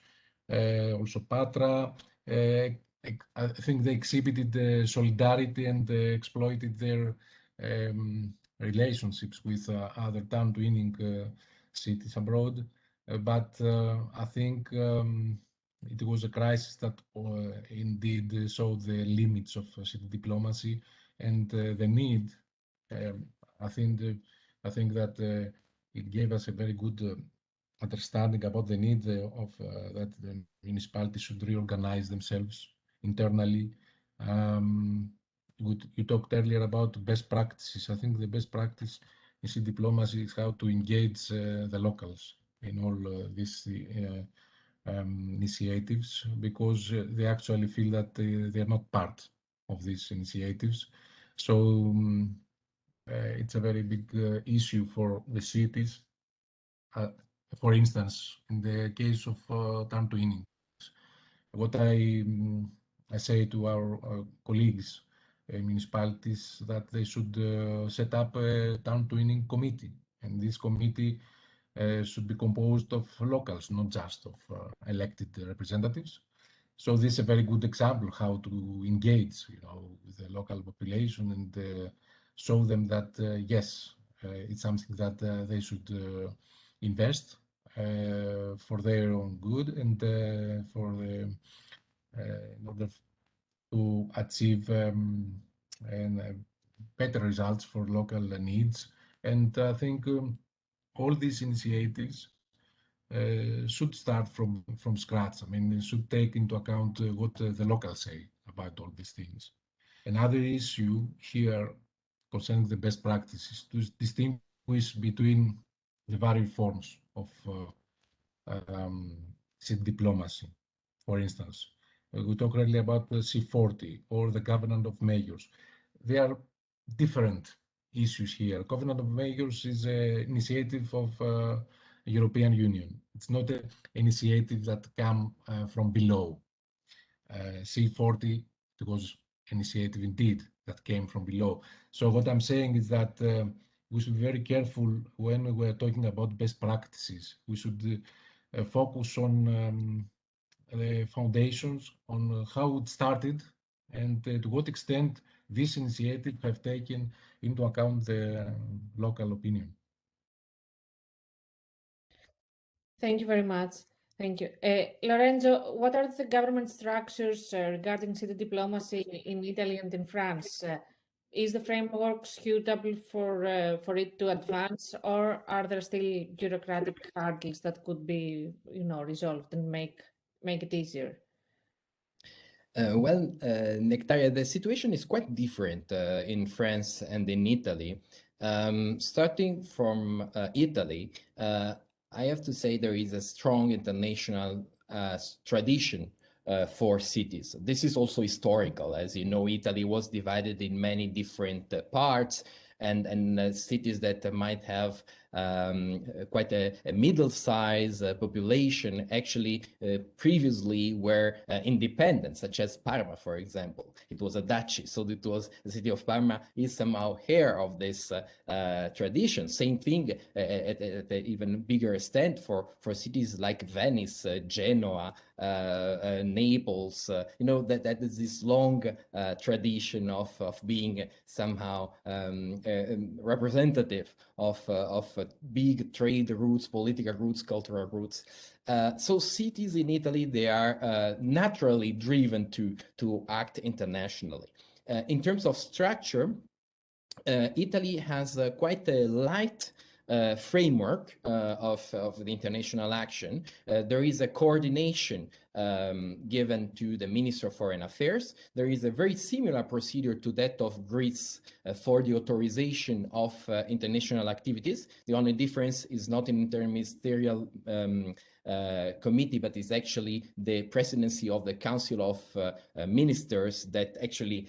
also Patra. I think they exhibited solidarity and exploited their relationships with other town-twinning cities abroad. But I think it was a crisis that indeed showed the limits of city diplomacy and the need. I think that it gave us a very good understanding about the need of that the municipalities should reorganize themselves internally. You talked earlier about best practices. I think the best practice in city diplomacy is how to engage the locals in all these initiatives, because they actually feel that they are not part of these initiatives. So it's a very big issue for the cities. For instance, in the case of town twinning, what I say to our colleagues in municipalities that they should set up a town twinning committee, and this committee should be composed of locals, not just of elected representatives. So this is a very good example how to engage, with the local population and show them that yes, it's something that they should invest for their own good and for the in order to achieve better results for local needs. And I think all these initiatives should start from scratch. I mean, they should take into account what the locals say about all these things. Another issue here concerning the best practices to distinguish between the various forms of city diplomacy. For instance, we talked earlier about the C40 or the Covenant of Mayors. There are different issues here. Covenant of Mayors is an initiative of European Union. It's not an initiative that come from below. C40, it was initiative indeed that came from below. So what I'm saying is that we should be very careful when we're talking about best practices. We should focus on the foundations, on how it started and to what extent this initiative have taken into account the local opinion. Thank you very much. Thank you. Lorenzo, what are the government structures regarding city diplomacy in Italy and in France? Is the framework suitable for it to advance, or are there still bureaucratic hurdles that could be, resolved and make it easier? Nectaria, the situation is quite different in France and in Italy. Starting from Italy, I have to say there is a strong international tradition for cities. This is also historical. As you know, Italy was divided in many different parts, and cities that might have quite a middle-sized population actually previously were independent, such as Parma, for example. It was a duchy, so it was the city of Parma is somehow heir of this tradition. Same thing at an even bigger extent for cities like Venice, Genoa, Naples. That is this long tradition of being somehow representative of big trade routes, political routes, cultural routes. So cities in Italy, they are naturally driven to act internationally. In terms of structure, Italy has quite a light framework of the international action. There is a coordination given to the Minister of Foreign Affairs. There is a very similar procedure to that of Greece for the authorization of international activities. The only difference is not an interministerial committee, but is actually the presidency of the Council of Ministers that actually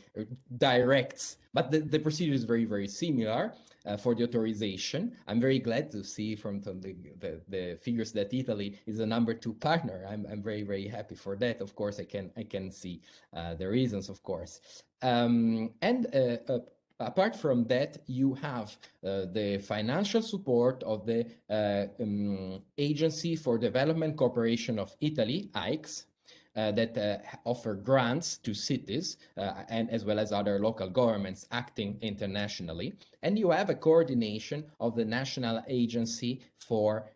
directs. But the procedure is very, very similar. for the authorization. I'm very glad to see from the figures that Italy is a #2 partner. I'm very, very happy for that. Of course, I can see the reasons, of course. Apart from that, you have the financial support of the Agency for Development Cooperation of Italy, AICS, that offer grants to cities and as well as other local governments acting internationally. And you have a coordination of the National Agency for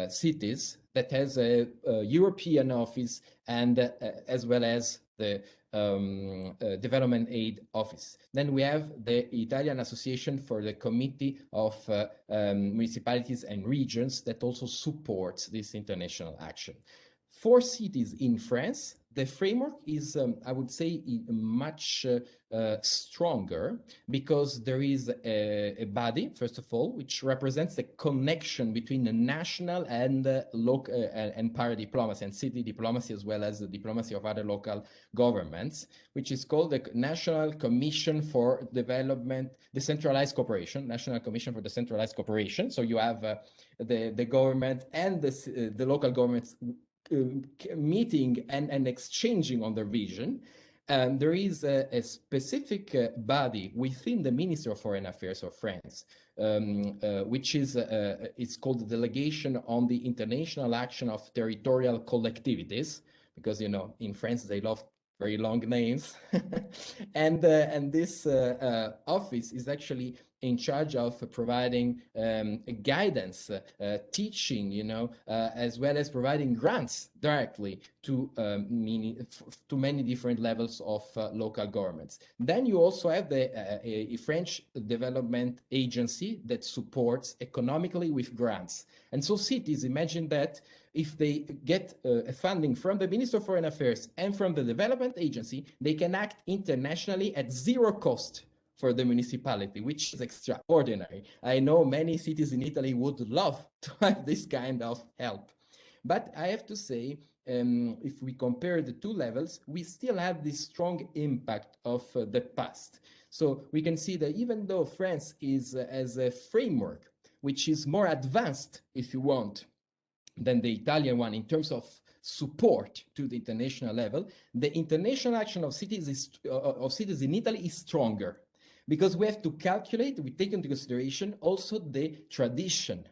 Cities that has a European office and as well as the Development Aid Office. Then we have the Italian Association for the Committee of Municipalities and Regions that also supports this international action. For cities in France, the framework is, I would say, much stronger because there is a body, first of all, which represents the connection between the national and local and para-diplomacy and city diplomacy, as well as the diplomacy of other local governments, which is called the National Commission for Development, Decentralized Cooperation, National Commission for Decentralized Cooperation. So you have the government and the local governments meeting and exchanging on their vision. There is a specific body within the Ministry of Foreign Affairs of France, which is it's called the Delegation on the International Action of Territorial Collectivities, because, you know, in France they love very long names. and this office is actually in charge of providing guidance, teaching, you know, as well as providing grants directly to many different levels of local governments. Then you also have a French development agency that supports economically with grants. And so cities, imagine that if they get funding from the Minister of Foreign Affairs and from the development agency, they can act internationally at zero cost for the municipality, which is extraordinary. I know many cities in Italy would love to have this kind of help. But I have to say, if we compare the two levels, we still have this strong impact of the past. So we can see that even though France is as a framework, which is more advanced, if you want, than the Italian one in terms of support to the international level, the international action of cities in Italy is stronger, because we have to calculate, we take into consideration also the tradition.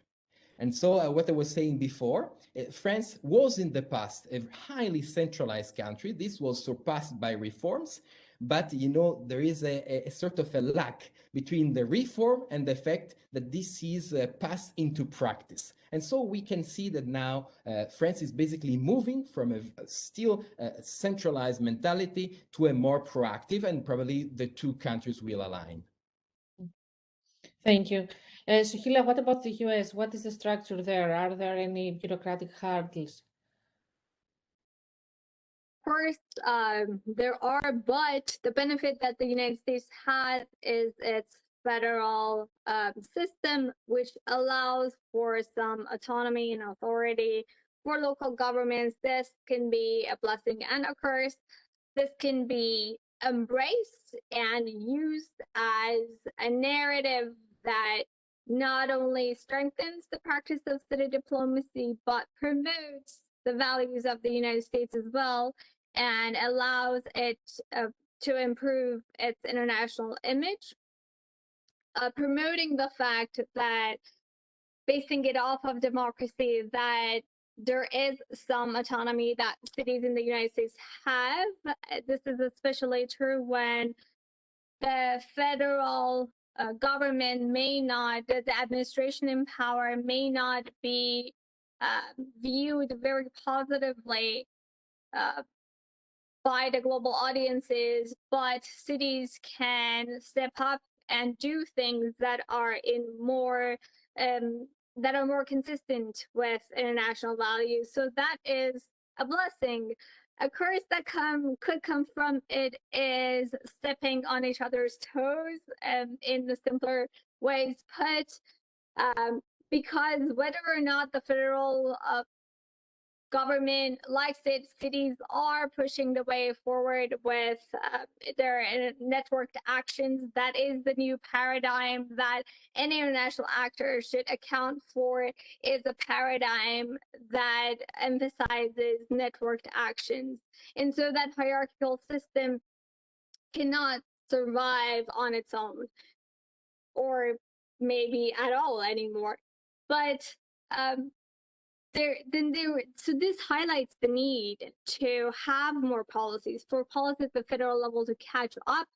And so what I was saying before, France was in the past a highly centralized country. This was surpassed by reforms, but, you know, there is a sort of a lack between the reform and the fact that this is passed into practice. And so we can see that now France is basically moving from a still centralized mentality to a more proactive, and probably the two countries will align. Thank you. Suhila, what about the US? What is the structure there? Are there any bureaucratic hurdles? Of course, there are, but the benefit that the United States has is its federal system, which allows for some autonomy and authority for local governments. This can be a blessing and a curse. This can be embraced and used as a narrative that not only strengthens the practice of city diplomacy, but promotes the values of the United States as well, and allows it to improve its international image, promoting the fact that, basing it off of democracy, that there is some autonomy that cities in the United States have. This is especially true when the federal government may not, the administration in power may not be viewed very positively by the global audiences, but cities can step up and do things that are more consistent with international values. So that is a blessing. A curse that could come from it is stepping on each other's toes, in the simpler ways put, because whether or not the federal government likes it. Cities are pushing the way forward with their networked actions. That is the new paradigm that any international actor should account for, is a paradigm that emphasizes networked actions. And so that hierarchical system cannot survive on its own, or maybe at all anymore. But so this highlights the need to have more policies, for policies at the federal level to catch up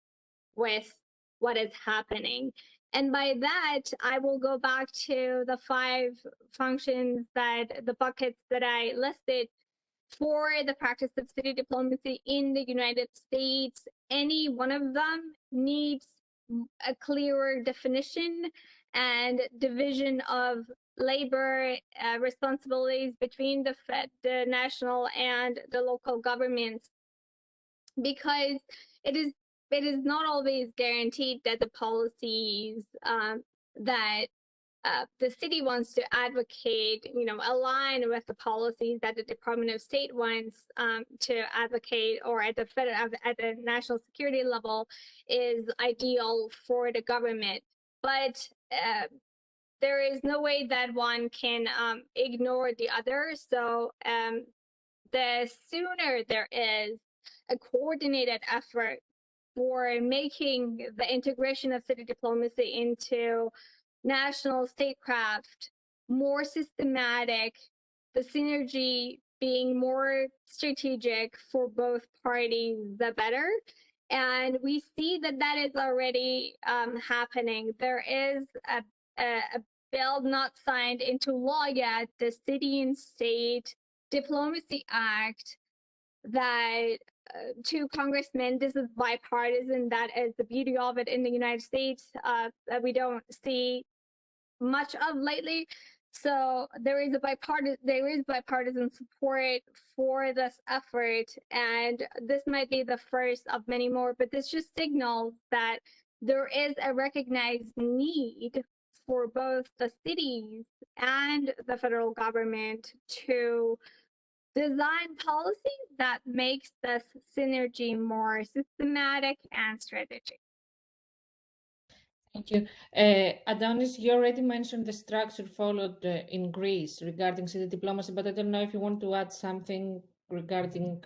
with what is happening. And by that, I will go back to the 5 functions, that the buckets that I listed for the practice of city diplomacy in the United States. Any one of them needs a clearer definition and division of labor responsibilities between the national and the local governments, because it is not always guaranteed that the policies that the city wants to advocate, align with the policies that the Department of State wants to advocate, or at the national security level is ideal for the government. But there is no way that one can ignore the other. So the sooner there is a coordinated effort for making the integration of city diplomacy into national statecraft more systematic, the synergy being more strategic for both parties, the better. And we see that that is already happening. There is a bill not signed into law yet, the City and State Diplomacy Act, that 2 congressmen, this is bipartisan. That is the beauty of it in the United States, that we don't see much of lately. So there is bipartisan support for this effort, and this might be the first of many more, but this just signals that there is a recognized need for both the cities and the federal government to design policies that makes this synergy more systematic and strategic. Thank you. Adonis, you already mentioned the structure followed in Greece regarding city diplomacy, but I don't know if you want to add something regarding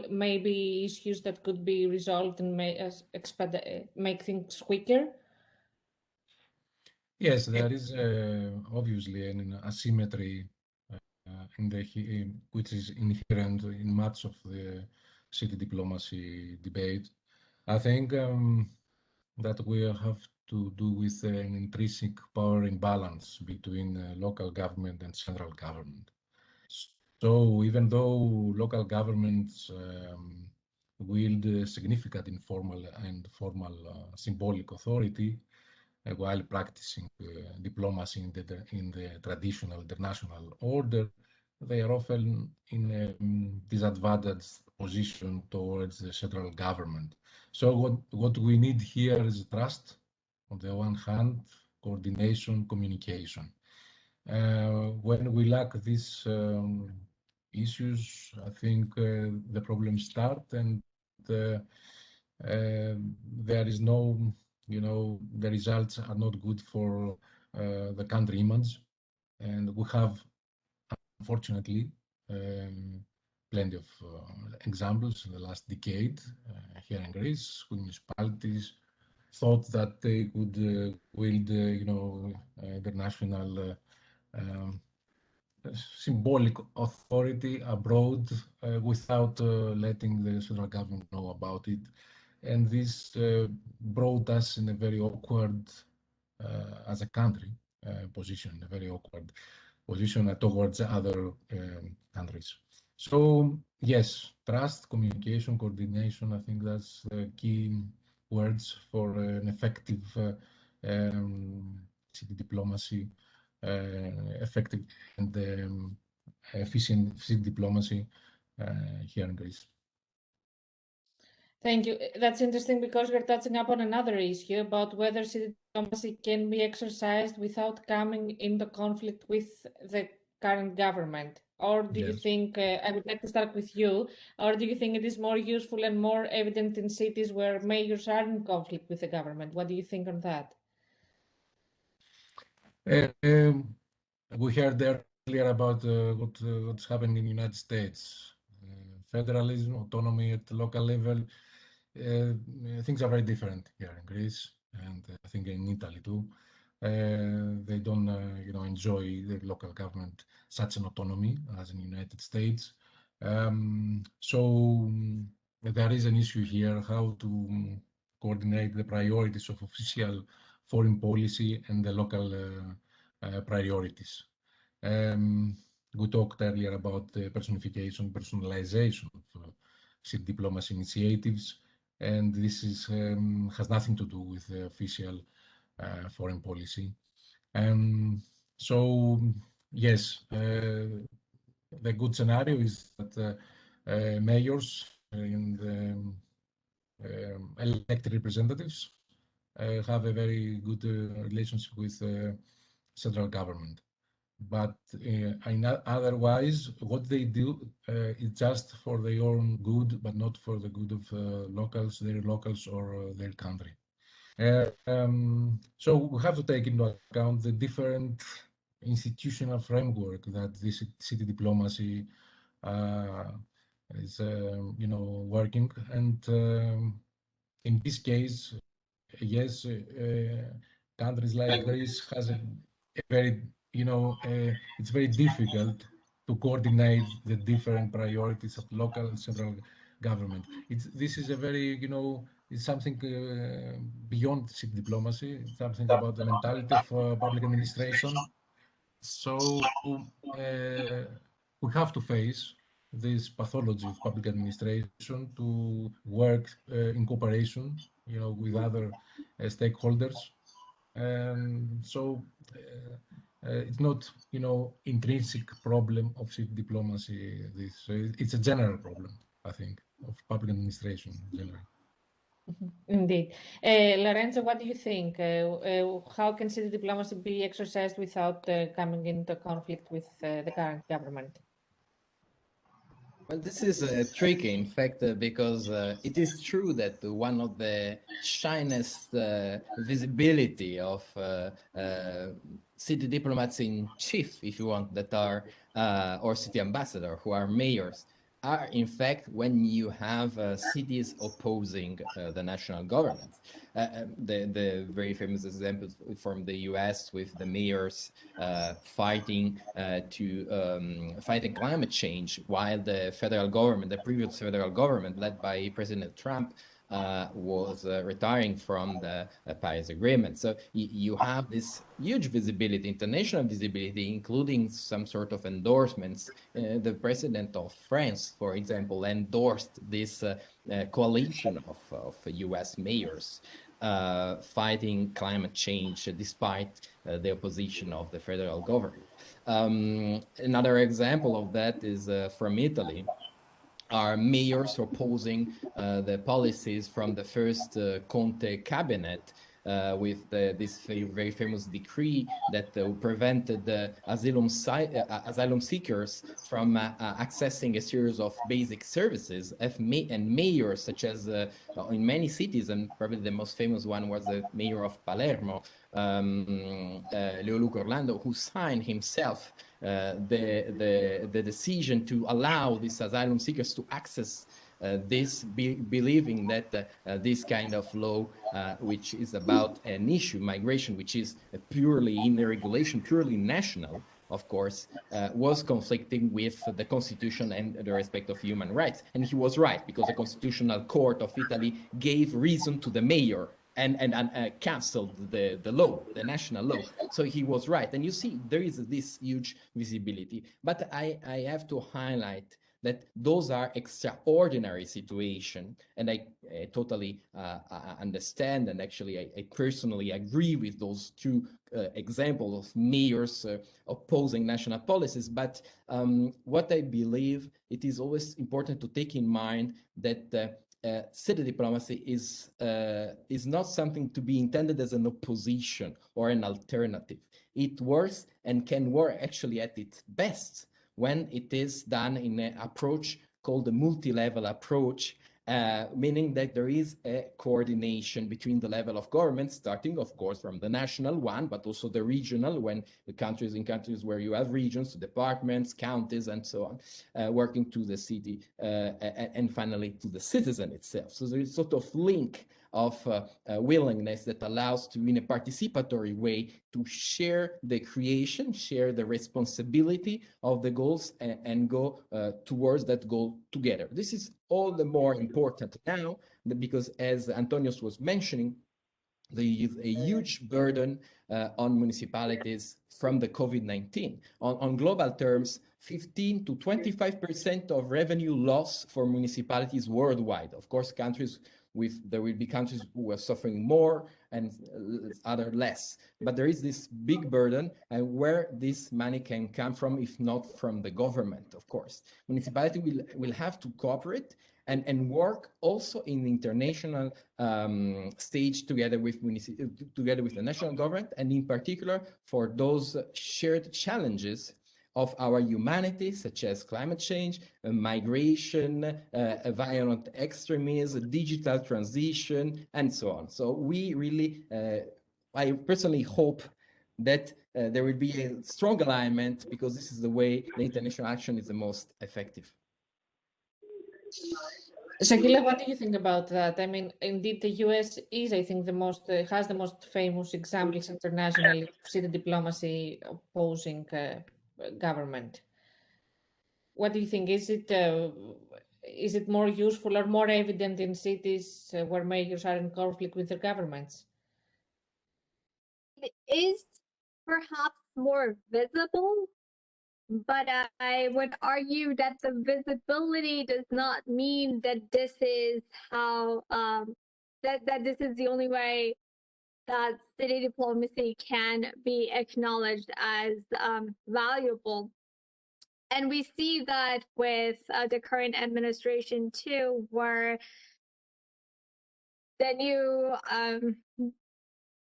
maybe issues that could be resolved and make things quicker. Yes, there is obviously an asymmetry which is inherent in much of the city diplomacy debate. I think that we have to do with an intrinsic power imbalance between local government and central government. So even though local governments wield significant informal and formal symbolic authority, while practicing diplomacy in the traditional international order, they are often in a disadvantaged position towards the central government. So what we need here is trust, on the one hand, coordination, communication. When we lack these issues, I think the problems start, and there is no, the results are not good for the country image. And we have, unfortunately, plenty of examples in the last decade here in Greece. Municipalities thought that they could wield, international symbolic authority abroad without letting the central government know about it. And this brought us in a very awkward, as a country, position, a very awkward position towards other countries. So yes, trust, communication, coordination, I think that's the key words for an effective city diplomacy, effective and efficient city diplomacy here in Greece. Thank you. That's interesting because we're touching upon another issue about whether city diplomacy can be exercised without coming into conflict with the current government. Or do you Yes. think, I would like to start with you, or do you think it is more useful and more evident in cities where mayors are in conflict with the government? What do you think on that? We heard earlier about what's happening in the United States. Federalism, autonomy at the local level. Things are very different here in Greece, and I think in Italy too. They don't, enjoy the local government such an autonomy as in the United States. So there is an issue here how to coordinate the priorities of official foreign policy and the local priorities. We talked earlier about the personalization of city diplomacy initiatives, and this has nothing to do with the official foreign policy. So, yes, the good scenario is that mayors and elected representatives have a very good relationship with central government. But otherwise, what they do is just for their own good, but not for the good of their locals or their country. So we have to take into account the different institutional framework that this city diplomacy is, working. And in this case, yes, countries like Greece has a very, it's very difficult to coordinate the different priorities of local and central government. This is a very, it's something beyond city diplomacy. It's something about the mentality of public administration. So we have to face this pathology of public administration to work in cooperation, with other stakeholders. So it's not, intrinsic problem of city diplomacy. It's a general problem, I think, of public administration in general. Indeed. Lorenzo, what do you think? How can city diplomacy be exercised without coming into conflict with the current government? Well, this is tricky, in fact, because it is true that one of the shinest visibility of city diplomats in chief, if you want, that are, or city ambassador, who are mayors, are in fact when you have cities opposing the national government. The very famous example from the US with the mayors fighting climate change, while the federal government, the previous federal government led by President Trump, was retiring from the Paris Agreement. So you have this huge visibility, international visibility, including some sort of endorsements. The president of France, for example, endorsed this coalition of US mayors fighting climate change despite the opposition of the federal government. Another example of that is from Italy. Are mayors opposing the policies from the first Conte cabinet with this very famous decree that prevented the asylum seekers from accessing a series of basic services. And mayors, such as in many cities, and probably the most famous one was the mayor of Palermo, Leoluco Orlando, who signed himself the decision to allow these asylum seekers to access this, believing that this kind of law, which is about an issue, migration, which is purely in the regulation, purely national, of course, was conflicting with the constitution and the respect of human rights. And he was right, because the Constitutional Court of Italy gave reason to the mayor and canceled the law, the national law. So he was right. And you see, there is this huge visibility. But I have to highlight that those are extraordinary situations. And I totally understand, and actually I personally agree with those two examples of mayors opposing national policies. But what I believe, it is always important to take in mind that city diplomacy is not something to be intended as an opposition or an alternative. It works and can work actually at its best when it is done in an approach called the multi-level approach, meaning that there is a coordination between the level of government, starting, of course, from the national one, but also the regional, when the countries where you have regions, departments, counties, and so on, working to the city, and finally to the citizen itself. So there is sort of link of willingness that allows to, in a participatory way, to share the creation, share the responsibility of the goals, and go towards that goal together. This is all the more important now because, as Antonios was mentioning, there is a huge burden on municipalities from the COVID-19. On global terms, 15 to 25% of revenue loss for municipalities worldwide. Of course, there will be countries who are suffering more and other less. But there is this big burden, and where this money can come from, if not from the government, of course. Municipality will have to cooperate and work also in the international stage together with the national government, and in particular for those shared challenges of our humanity, such as climate change, migration, violent extremism, digital transition, and so on. So we really, I personally hope that there will be a strong alignment, because this is the way the international action is the most effective. Shakila, what do you think about that? I mean, indeed, the US is, I think, has the most famous examples internationally of city diplomacy opposing government. What do you think? Is it more useful or more evident in cities where mayors are in conflict with their governments? It is perhaps more visible, but I would argue that the visibility does not mean that this is how that this is the only way that city diplomacy can be acknowledged as valuable. And we see that with the current administration too, where the new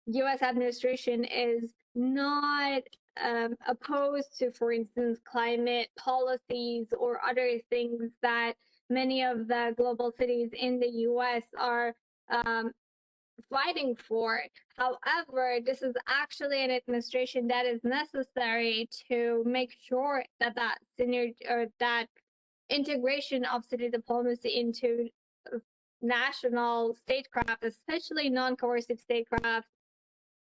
US administration is not opposed to, for instance, climate policies or other things that many of the global cities in the US are fighting for. However, this is actually an administration that is necessary to make sure that that synergy or that integration of city diplomacy into national statecraft, especially non-coercive statecraft,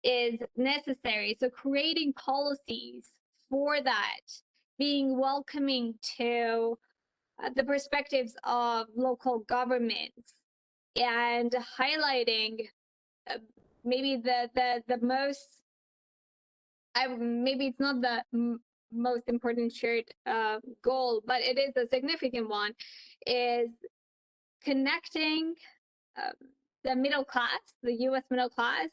is necessary. So creating policies for that, being welcoming to the perspectives of local governments, and highlighting maybe the most, maybe it's not the most important shared goal, but it is a significant one, is connecting the middle class, the US middle class,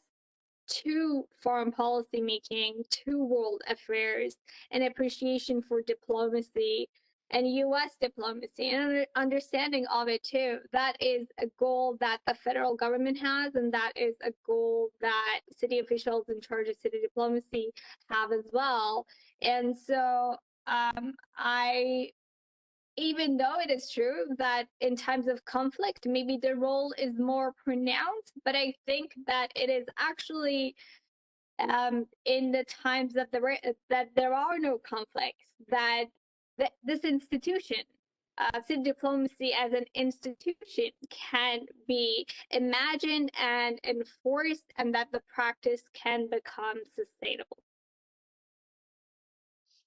to foreign policy making, to world affairs, and appreciation for diplomacy and US diplomacy, and understanding of it too. That is a goal that the federal government has, and that is a goal that city officials in charge of city diplomacy have as well. And so even though it is true that in times of conflict, maybe the role is more pronounced, but I think that it is actually in the times that there are no conflicts, that this institution, city diplomacy as an institution, can be imagined and enforced, and that the practice can become sustainable.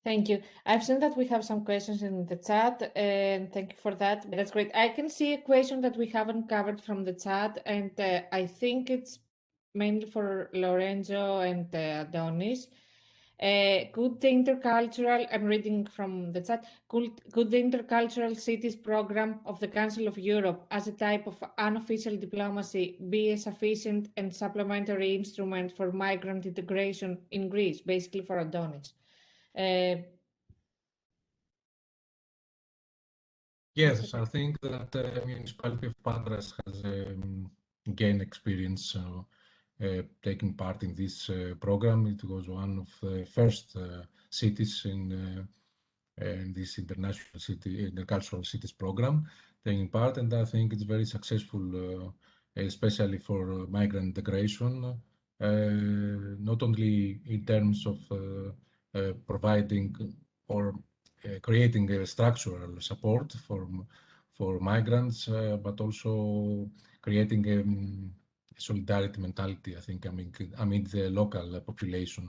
Thank you. I've seen that we have some questions in the chat, and thank you for that. That's great. I can see a question that we haven't covered from the chat, and I think it's mainly for Lorenzo and Adonis. Could the intercultural, I'm reading from the chat, could the intercultural cities program of the Council of Europe as a type of unofficial diplomacy be a sufficient and supplementary instrument for migrant integration in Greece, basically for Adonis? Yes, I think that the municipality of Patras has gained experience taking part in this program. It was one of the first cities in in this intercultural cities program, taking part, and I think it's very successful, especially for migrant integration, not only in terms of providing or creating a structural support for migrants, but also creating a solidarity mentality, I think, amid the local population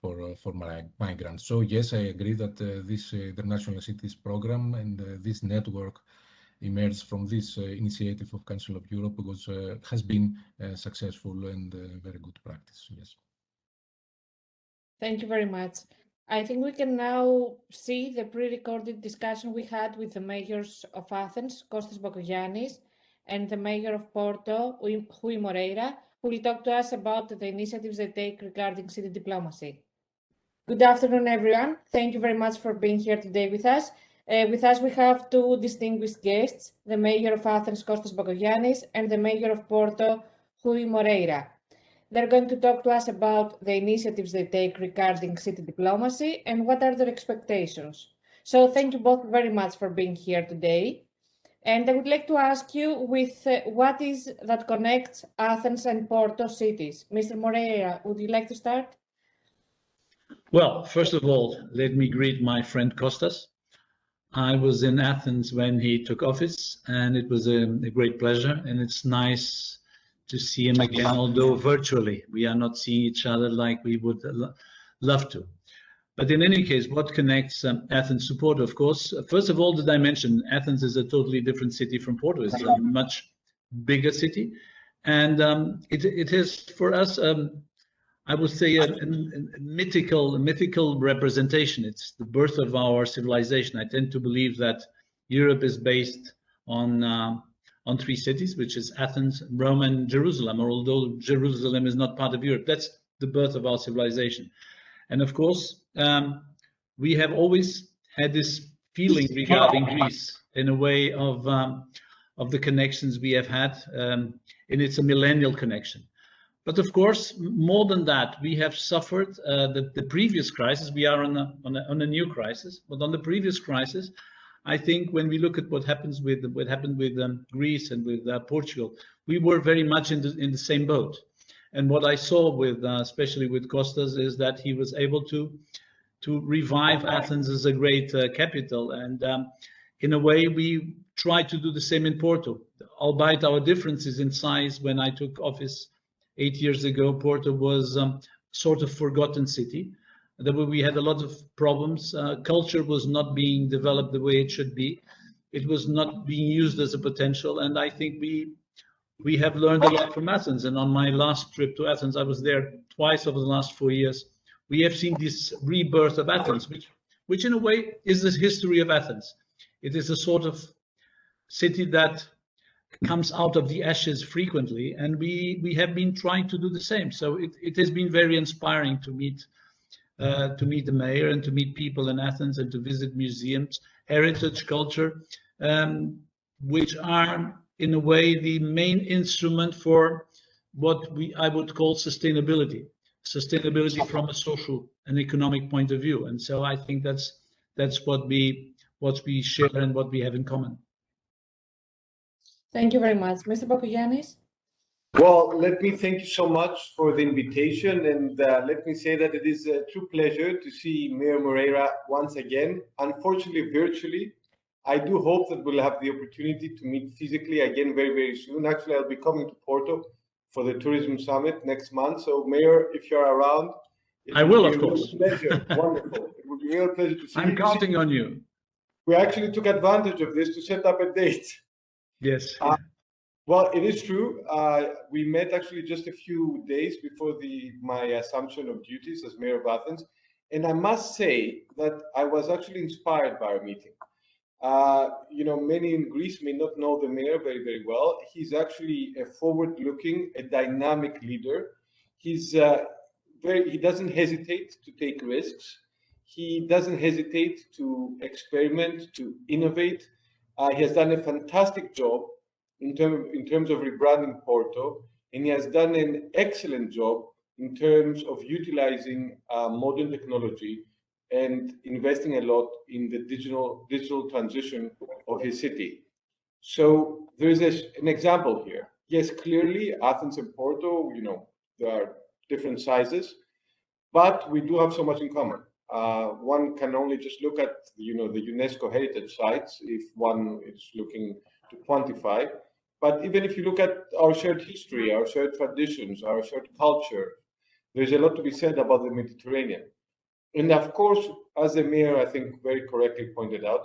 for migrants. So yes, I agree that this International Cities Program and this network emerged from this initiative of Council of Europe because has been successful and very good practice. Yes. Thank you very much. I think we can now see the pre-recorded discussion we had with the mayors of Athens, Kostas Bakogiannis, and the mayor of Porto, Rui Moreira, who will talk to us about the initiatives they take regarding city diplomacy. Good afternoon, everyone. Thank you very much for being here today with us. With us, we have two distinguished guests, the mayor of Athens, Kostas Bakogiannis, and the mayor of Porto, Rui Moreira. They're going to talk to us about the initiatives they take regarding city diplomacy and what are their expectations. So thank you both very much for being here today. And I would like to ask you with what is that connects Athens and Porto cities? Mr. Moreira, would you like to start? Well, first of all, let me greet my friend Kostas. I was in Athens when he took office, and it was a great pleasure, and it's nice to see him again, although virtually. We are not seeing each other like we would love to. But in any case, what connects Athens to Porto, of course, first of all, the dimension. Athens is a totally different city from Porto. It's a much bigger city. And it is, for us, I would say, a mythical representation. It's the birth of our civilization. I tend to believe that Europe is based on three cities, which is Athens, Rome, and Jerusalem, although Jerusalem is not part of Europe. That's the birth of our civilization. And of course, we have always had this feeling regarding Greece in a way of the connections we have had, and it's a millennial connection. But of course, more than that, we have suffered the previous crisis. We are on a new crisis, but on the previous crisis, I think when we look at what happened with Greece and with Portugal, we were very much in the same boat. And what I saw with, especially with Kostas, is that he was able to revive Athens as a great capital. And in a way, we tried to do the same in Porto, albeit our differences in size. When I took office 8 years ago, Porto was sort of forgotten city. We had a lot of problems. Culture was not being developed the way it should be. It was not being used as a potential. And I think we have learned a lot from Athens. And on my last trip to Athens, I was there twice over the last 4 years. We have seen this rebirth of Athens, which in a way is the history of Athens. It is a sort of city that comes out of the ashes frequently, and we have been trying to do the same. So it has been very inspiring to meet the mayor and to meet people in Athens and to visit museums, heritage, culture, which are in a way the main instrument for what I would call sustainability from a social and economic point of view. And so I think that's what we share and what we have in common. Thank you very much. Mr. Bakogiannis? Well, let me thank you so much for the invitation, and let me say that it is a true pleasure to see Mayor Moreira once again, unfortunately virtually. I do hope that we'll have the opportunity to meet physically again very, very soon. Actually, I'll be coming to Porto for the Tourism Summit next month. So, Mayor, if you're around, I will, of course. Pleasure. Wonderful. It would be a real pleasure to see you. I'm counting on you. We actually took advantage of this to set up a date. Yes. Well, it is true. We met actually just a few days before my assumption of duties as mayor of Athens. And I must say that I was actually inspired by our meeting. Many in Greece may not know the mayor very, very well. He's actually a forward-looking, a dynamic leader. He doesn't hesitate to take risks. He doesn't hesitate to experiment, to innovate. He has done a fantastic job in terms of rebranding Porto, and he has done an excellent job in terms of utilizing modern technology and investing a lot in the digital transition of his city. So there is an example here. Yes, clearly Athens and Porto, there are different sizes, but we do have so much in common. One can only just look at the UNESCO heritage sites if one is looking to quantify. But even if you look at our shared history, our shared traditions, our shared culture, there's a lot to be said about the Mediterranean. And of course, as the mayor, I think, very correctly pointed out,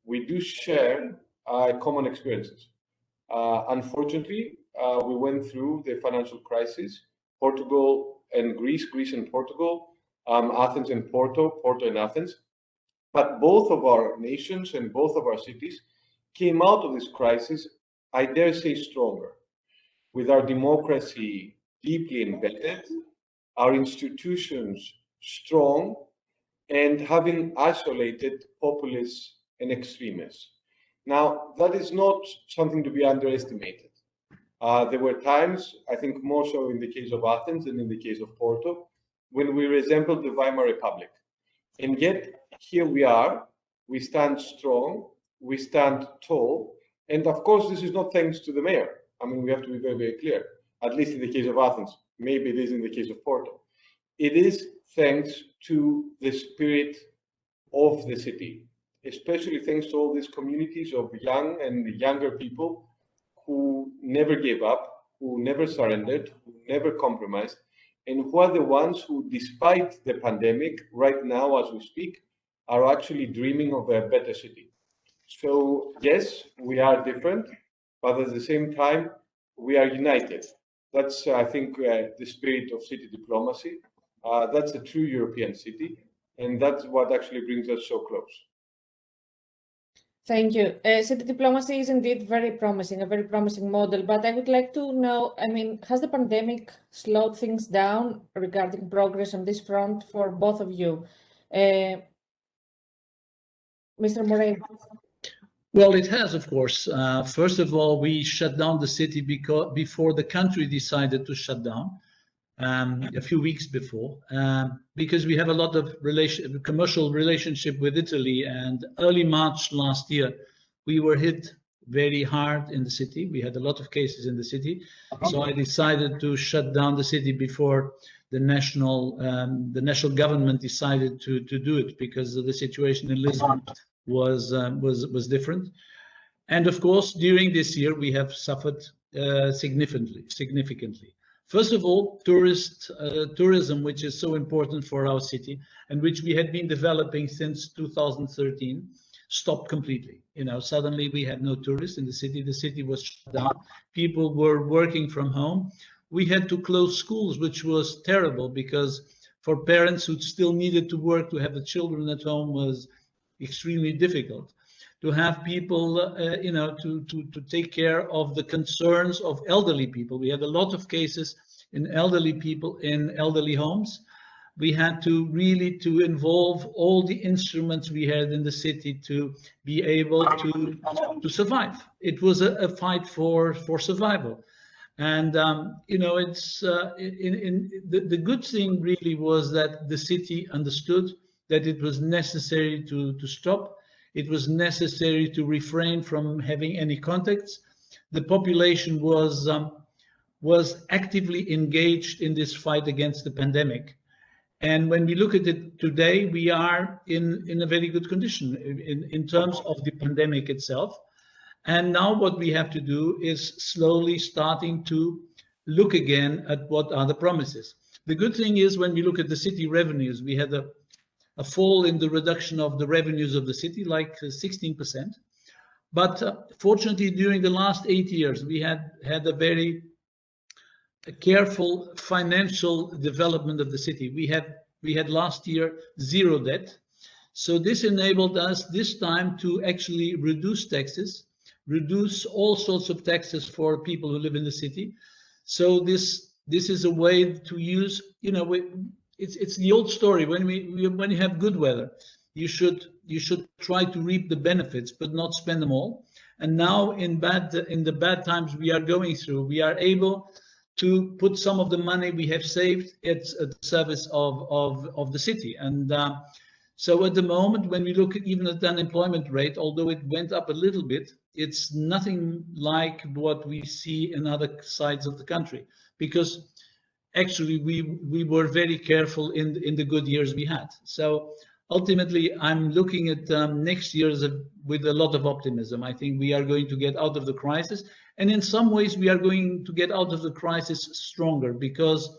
we do share common experiences. Unfortunately, we went through the financial crisis, Portugal and Greece, Greece and Portugal, Athens and Porto, Porto and Athens. But both of our nations and both of our cities came out of this crisis, I dare say, stronger, with our democracy deeply embedded, our institutions strong, and having isolated populists and extremists. Now, that is not something to be underestimated. There were times, I think more so in the case of Athens than in the case of Porto, when we resembled the Weimar Republic. And yet, here we are, we stand strong, we stand tall, and of course, this is not thanks to the mayor. I mean, we have to be very, very clear, at least in the case of Athens. Maybe it is in the case of Porto. It is thanks to the spirit of the city, especially thanks to all these communities of young and younger people who never gave up, who never surrendered, who never compromised, and who are the ones who, despite the pandemic, right now as we speak, are actually dreaming of a better city. So yes, we are different, but at the same time, we are united. That's, I think, the spirit of city diplomacy. That's a true European city, and that's what actually brings us so close. Thank you. City diplomacy is indeed very promising, a very promising model, but I would like to know, I mean, has the pandemic slowed things down regarding progress on this front for both of you? Mr. Moreira. Well, it has, of course. First of all, we shut down the city before the country decided to shut down. A few weeks before, because we have a lot of commercial relationship with Italy, and early March last year, we were hit very hard in the city. We had a lot of cases in the city. So I decided to shut down the city before the national government decided to do it, because the situation in Lisbon was different. And of course, during this year, we have suffered significantly. First of all, tourism, which is so important for our city and which we had been developing since 2013, stopped completely. Suddenly we had no tourists in the city. The city was shut down. People were working from home. We had to close schools, which was terrible, because for parents who still needed to work, to have the children at home was extremely difficult. To have people, to take care of the concerns of elderly people. We had a lot of cases in elderly people in elderly homes. We had to really involve all the instruments we had in the city to be able to survive. It was a fight for survival. And, it's the good thing really was that the city understood that it was necessary to stop. It was necessary to refrain from having any contacts. The population was actively engaged in this fight against the pandemic. And when we look at it today, we are in a very good condition in terms of the pandemic itself. And now what we have to do is slowly starting to look again at what are the promises. The good thing is, when we look at the city revenues, we had a fall in the reduction of the revenues of the city, like 16%. But fortunately, during the last 8 years, we had a very careful financial development of the city. We had last year 0 debt. So this enabled us this time to actually reduce taxes, reduce all sorts of taxes for people who live in the city. So this is a way to use, it's the old story. When you have good weather, you should try to reap the benefits, but not spend them all. And now in the bad times we are going through, we are able to put some of the money we have saved at the service of the city. And So at the moment, when we look at even at the unemployment rate, although it went up a little bit, it's nothing like what we see in other sides of the country, because actually we were very careful in the good years we had. So ultimately, I'm looking at next year with a lot of optimism. I think we are going to get out of the crisis, and in some ways we are going to get out of the crisis stronger, because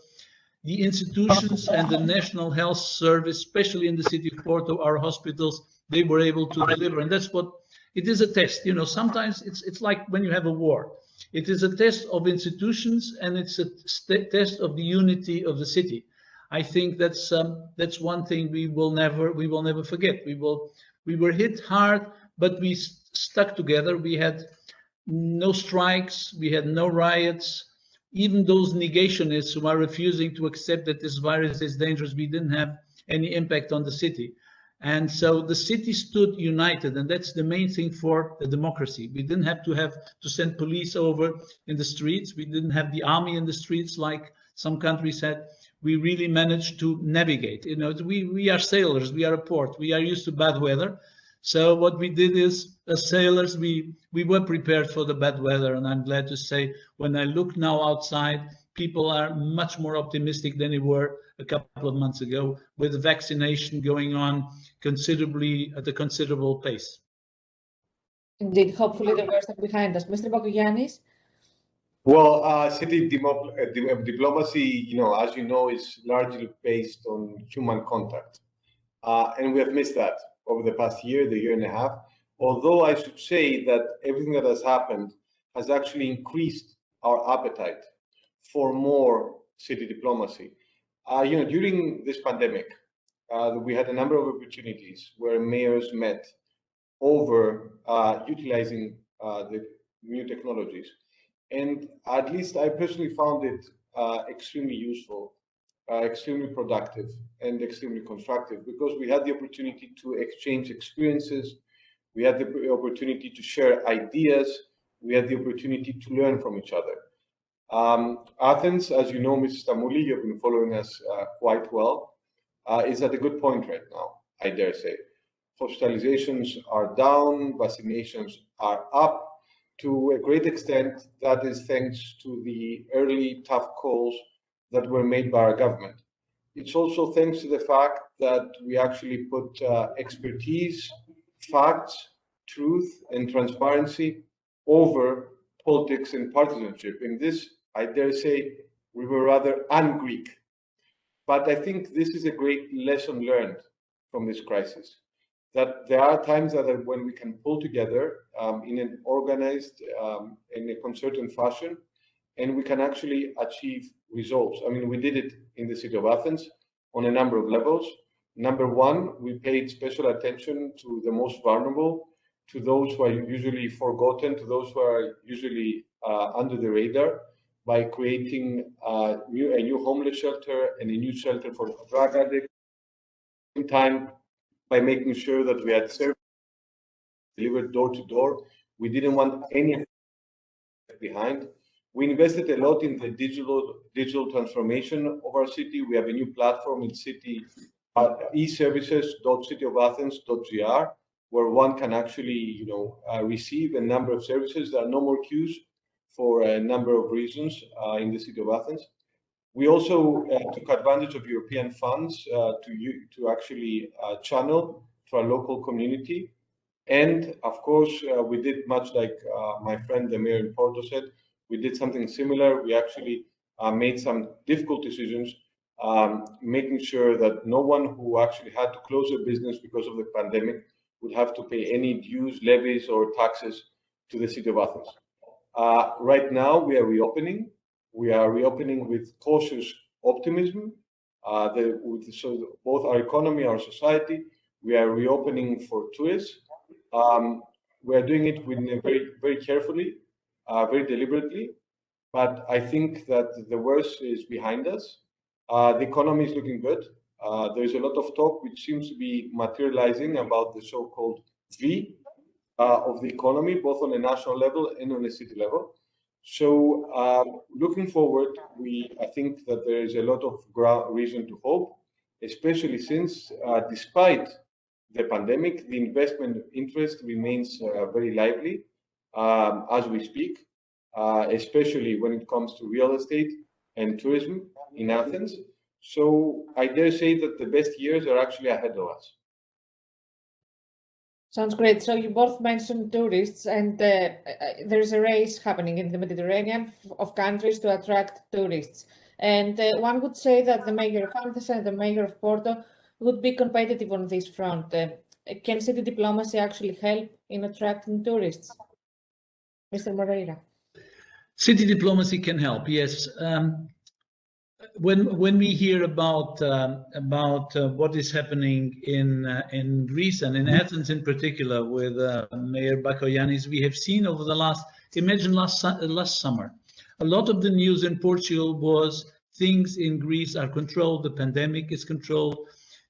the institutions and the National Health Service, especially in the city of Porto, our hospitals, they were able to deliver. And that's what it is, a test. You know, sometimes it's like when you have a war. It is a test of institutions, and it's a test of the unity of the city. I think that's one thing we will never forget. We were hit hard, but we stuck together. We had no strikes, we had no riots. Even those negationists who are refusing to accept that this virus is dangerous, we didn't have any impact on the city. And so the city stood united, and that's the main thing for the democracy. We didn't have to send police over in the streets. We didn't have the army in the streets like some countries had. We really managed to navigate. You know, we are sailors, we are a port, we are used to bad weather. So what we did is, as sailors, we were prepared for the bad weather, and I'm glad to say, when I look now outside, people are much more optimistic than they were a couple of months ago, with the vaccination going on at a considerable pace. Indeed, hopefully the worst are behind us. Mr. Bakogiannis? Well, city diplomacy, you know, as you know, is largely based on human contact. And we have missed that over the past year, the year and a half. Although I should say that everything that has happened has actually increased our appetite for more city diplomacy. You know, during this pandemic, we had a number of opportunities where mayors met over utilizing the new technologies. And at least I personally found it extremely useful, extremely productive, and extremely constructive, because we had the opportunity to exchange experiences, we had the opportunity to share ideas, we had the opportunity to learn from each other. Athens, as you know, Mrs. Stamouli, you've been following us quite well, is at a good point right now, I dare say. Hospitalizations are down, vaccinations are up. To a great extent, that is thanks to the early tough calls that were made by our government. It's also thanks to the fact that we actually put expertise, facts, truth, and transparency over politics and partisanship. In this, I dare say, we were rather un-Greek. But I think this is a great lesson learned from this crisis, that there are times that when we can pull together in an organized, in a concerted fashion, and we can actually achieve results. I mean, we did it in the city of Athens on a number of levels. Number one, we paid special attention to the most vulnerable, to those who are usually forgotten, to those who are usually under the radar, by creating a new homeless shelter and a new shelter for drug addicts. At the same time, by making sure that we had service delivered door to door. We didn't want any behind. We invested a lot in the digital transformation of our city. We have a new platform in city, eservices.cityofathens.gr, where one can actually, receive a number of services. There are no more queues for a number of reasons in the city of Athens. We also took advantage of European funds to actually channel to our local community. And of course, we did much like my friend, the mayor in Porto said, we did something similar. We actually made some difficult decisions, making sure that no one who actually had to close their business because of the pandemic would have to pay any dues, levies, or taxes to the city of Athens. Right now, we are reopening. We are reopening with cautious optimism. So both our economy, our society, we are reopening for tourists. We are doing it very, very carefully, very deliberately. But I think that the worst is behind us. The economy is looking good. There is a lot of talk which seems to be materializing about the so-called V of the economy, both on a national level and on a city level. So looking forward, I think that there is a lot of reason to hope, especially since despite the pandemic, the investment interest remains very lively as we speak, especially when it comes to real estate and tourism in Athens. So I dare say that the best years are actually ahead of us. Sounds great. So you both mentioned tourists, and there's a race happening in the Mediterranean of countries to attract tourists. And one would say that the mayor of Athens and the mayor of Porto would be competitive on this front. Can city diplomacy actually help in attracting tourists? Mr. Moreira. City diplomacy can help, yes. When we hear about what is happening in Greece and in Athens in particular with Mayor Bakoyannis, we have seen over the last summer, a lot of the news in Portugal was things in Greece are controlled, the pandemic is controlled,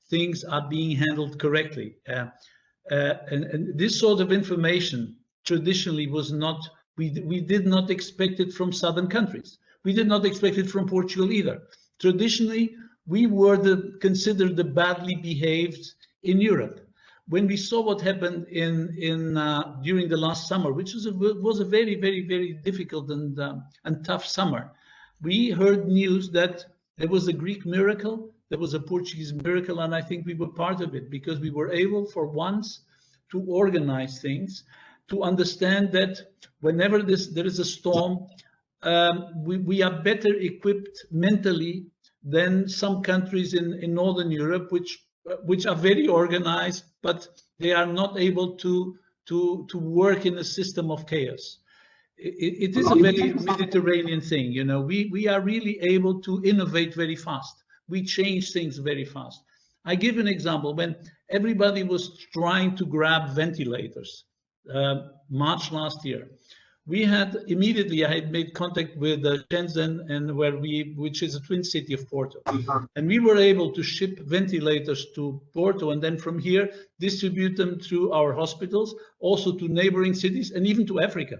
things are being handled correctly. And this sort of information traditionally was not, we did not expect it from southern countries. We did not expect it from Portugal either. Traditionally, we were considered the badly behaved in Europe. When we saw what happened during the last summer, which was a very, very, very difficult and tough summer, we heard news that there was a Greek miracle, there was a Portuguese miracle, and I think we were part of it because we were able for once to organize things, to understand that whenever there is a storm, we are better equipped mentally than some countries in Northern Europe, which are very organized, but they are not able to work in a system of chaos. It is a very Mediterranean thing, you know. We are really able to innovate very fast. We change things very fast. I give an example. When everybody was trying to grab ventilators, March last year, I had made contact with Shenzhen, and which is a twin city of Porto, and we were able to ship ventilators to Porto, and then from here distribute them through our hospitals, also to neighboring cities, and even to Africa.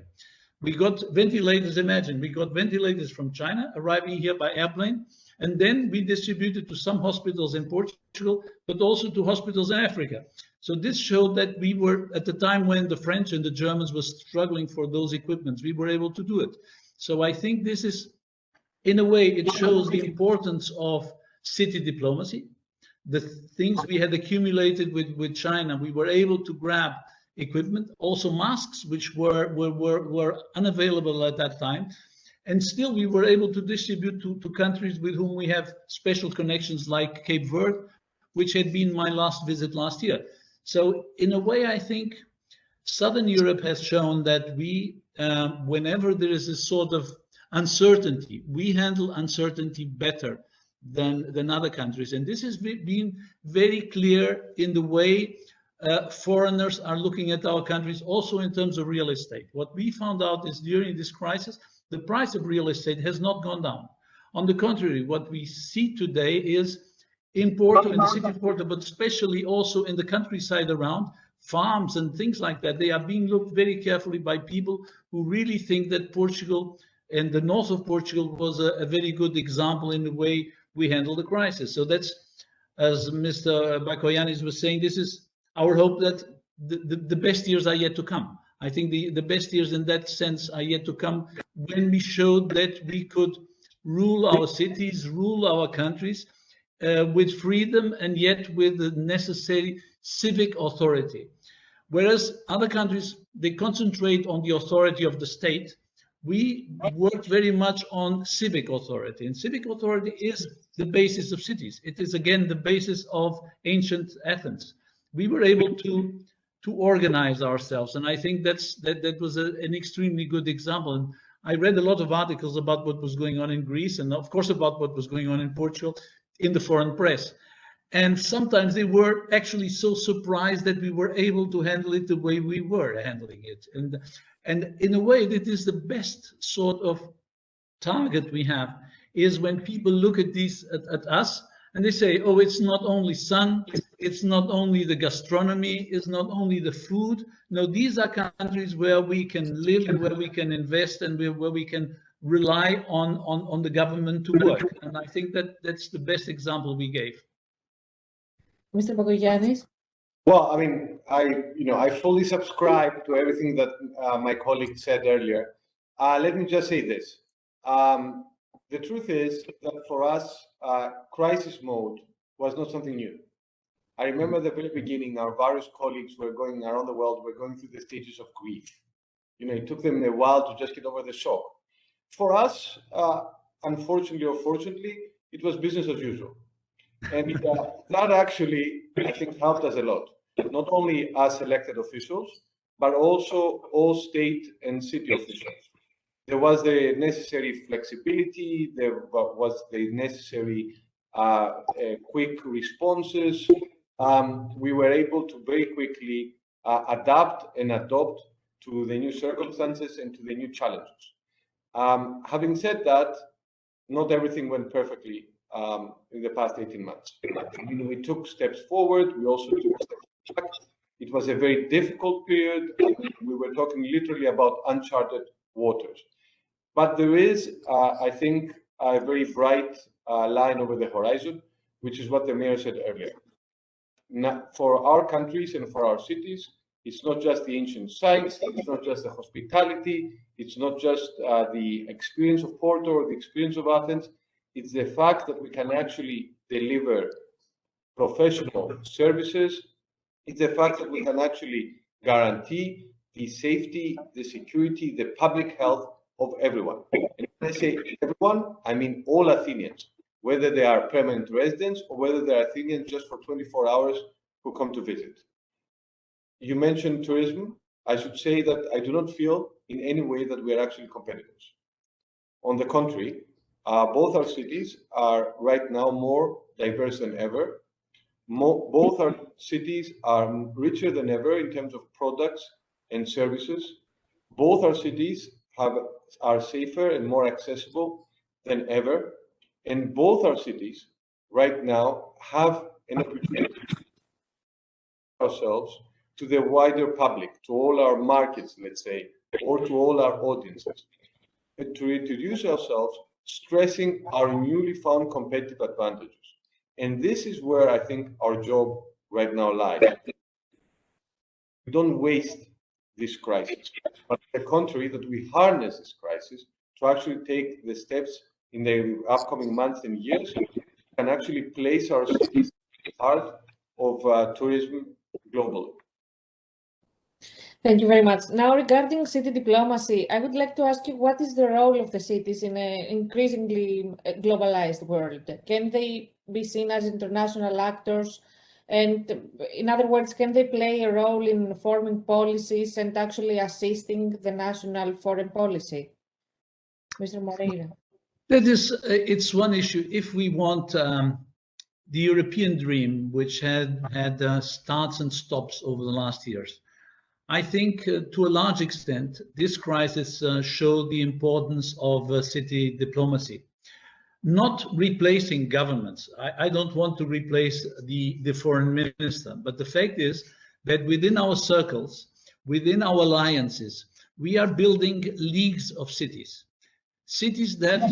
We got ventilators. Imagine, we got ventilators from China arriving here by airplane, and then we distributed to some hospitals in Portugal, but also to hospitals in Africa. So this showed that we were, at the time when the French and the Germans were struggling for those equipments, we were able to do it. So I think this is, in a way, it shows the importance of city diplomacy. The things we had accumulated with China, we were able to grab equipment, also masks, which were unavailable at that time. And still we were able to distribute to countries with whom we have special connections, like Cape Verde, which had been my last visit last year. So in a way, I think Southern Europe has shown that we, whenever there is a sort of uncertainty, we handle uncertainty better than other countries. And this has been very clear in the way foreigners are looking at our countries, also in terms of real estate. What we found out is during this crisis, the price of real estate has not gone down. On the contrary, what we see today is in Porto, in the city of Porto, but especially also in the countryside around, farms and things like that, they are being looked very carefully by people who really think that Portugal and the north of Portugal was a very good example in the way we handle the crisis. So that's, as Mr. Bakoyannis was saying, this is our hope that the best years are yet to come. I think the best years in that sense are yet to come, when we showed that we could rule our cities, rule our countries with freedom, and yet with the necessary civic authority. Whereas other countries, they concentrate on the authority of the state. We worked very much on civic authority, and civic authority is the basis of cities. It is again the basis of ancient Athens. We were able to organize ourselves, and I think that was an extremely good example. And I read a lot of articles about what was going on in Greece, and of course about what was going on in Portugal in the foreign press. And sometimes they were actually so surprised that we were able to handle it the way we were handling it. And in a way, that is the best sort of target we have, is when people look at at us and they say, oh, it's not only sun, it's not only the gastronomy, it's not only the food. No, these are countries where we can live, where we can invest, and where we can rely on the government to work. And I think that's the best example we gave. Mr. Bakoyannis? Well, I mean, I fully subscribe to everything that my colleague said earlier. Let me just say this. The truth is that for us, crisis mode was not something new. I remember at the very beginning, our various colleagues were going around the world, were going through the stages of grief. It took them a while to just get over the shock. For us, unfortunately or fortunately, it was business as usual. And that actually, I think, helped us a lot. Not only us elected officials, but also all state and city officials. There was the necessary flexibility, there was the necessary quick responses. We were able to very quickly adapt and adopt to the new circumstances and to the new challenges. Having said that, not everything went perfectly in the past 18 months. We took steps forward, we also took steps back. It was a very difficult period. We were talking literally about uncharted waters. But there is, I think, a very bright line over the horizon, which is what the mayor said earlier. Now, for our countries and for our cities, it's not just the ancient sites, it's not just the hospitality, it's not just the experience of Porto or the experience of Athens. It's the fact that we can actually deliver professional services. It's the fact that we can actually guarantee the safety, the security, the public health of everyone. And when I say everyone, I mean all Athenians, whether they are permanent residents or whether they are Athenians just for 24 hours who come to visit. You mentioned tourism. I should say that I do not feel in any way that we are actually competitors. On the contrary, both our cities are right now more diverse than ever. Both our cities are richer than ever in terms of products and services. Both our cities are safer and more accessible than ever. And both our cities right now have an opportunity to ourselves to the wider public, to all our markets, let's say, or to all our audiences, and to introduce ourselves, stressing our newly found competitive advantages. And this is where I think our job right now lies. We don't waste this crisis, but on the contrary, that we harness this crisis to actually take the steps in the upcoming months and years and actually place our cities at the heart of tourism globally. Thank you very much. Now, regarding city diplomacy, I would like to ask you, what is the role of the cities in an increasingly globalized world? Can they be seen as international actors? And in other words, can they play a role in forming policies and actually assisting the national foreign policy? Mr. Moreira. It's one issue. If we want the European dream, which had starts and stops over the last years, I think to a large extent, this crisis showed the importance of city diplomacy. Not replacing governments. I don't want to replace the foreign minister, but the fact is that within our circles, within our alliances, we are building leagues of cities. Cities that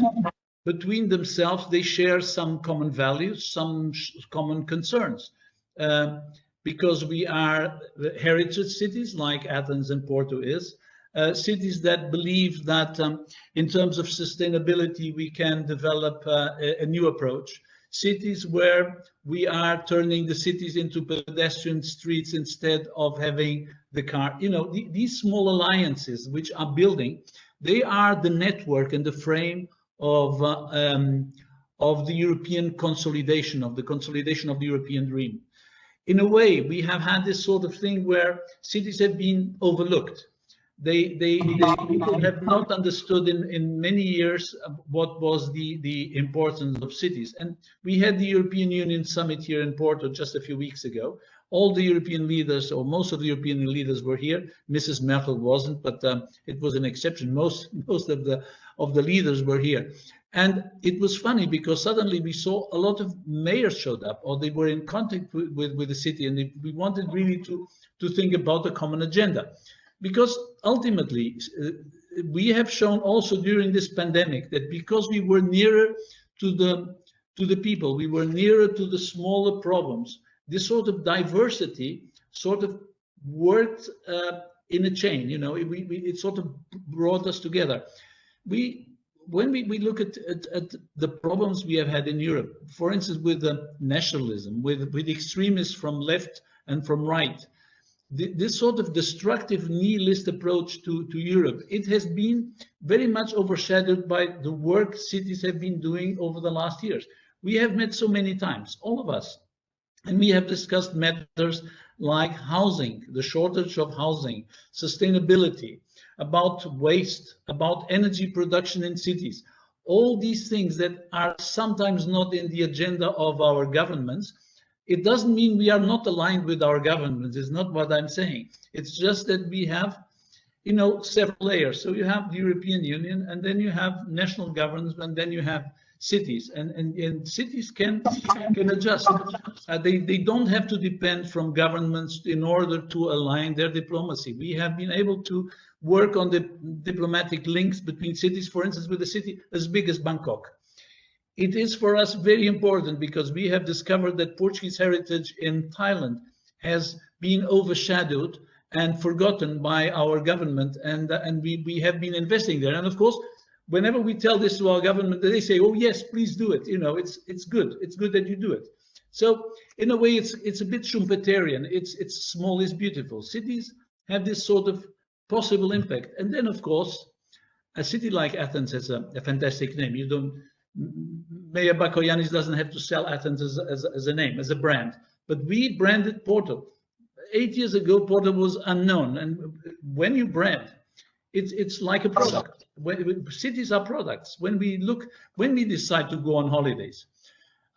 between themselves, they share some common values, some common concerns. Because we are heritage cities like Athens and Porto is, cities that believe that in terms of sustainability, we can develop a new approach. Cities where we are turning the cities into pedestrian streets instead of having the car. These small alliances which are building, they are the network and the frame of the European consolidation, of the European dream. In a way, we have had this sort of thing where cities have been overlooked. People have not understood in many years what was the importance of cities. And we had the European Union summit here in Porto just a few weeks ago. All the European leaders, or most of the European leaders, were here. Mrs. Merkel wasn't, but it was an exception. Most of the leaders were here. And it was funny because suddenly we saw a lot of mayors showed up, or they were in contact with the city, and we wanted really to think about a common agenda. Because ultimately, we have shown also during this pandemic that because we were nearer to the people, we were nearer to the smaller problems, this sort of diversity sort of worked in a chain. You know, it sort of brought us together. When we look at the problems we have had in Europe, for instance, with the nationalism, with extremists from left and from right, this sort of destructive nihilist approach to Europe, it has been very much overshadowed by the work cities have been doing over the last years. We have met so many times, all of us, and we have discussed matters like housing, the shortage of housing, sustainability, about waste, about energy production in cities. All these things that are sometimes not in the agenda of our governments. It doesn't mean we are not aligned with our governments. It's not what I'm saying. It's just that we have, you know, several layers. So you have the European Union, and then you have national governments, and then you have cities, and cities can adjust. They don't have to depend from governments in order to align their diplomacy. We have been able to work on the diplomatic links between cities, for instance, with a city as big as Bangkok. It is for us very important because we have discovered that Portuguese heritage in Thailand has been overshadowed and forgotten by our government, and we have been investing there. And of course, whenever we tell this to our government, they say, "Oh yes, please do it. You know, it's good. It's good that you do it." So in a way, it's a bit Schumpeterian. It's small is beautiful. Cities have this sort of possible impact, and then of course, a city like Athens has a fantastic name. You don't. Mayor Bakoyannis doesn't have to sell Athens as a name, as a brand, but we branded Porto. 8 years ago, Porto was unknown, and when you brand, it's like a product. Cities are products. When we decide to go on holidays,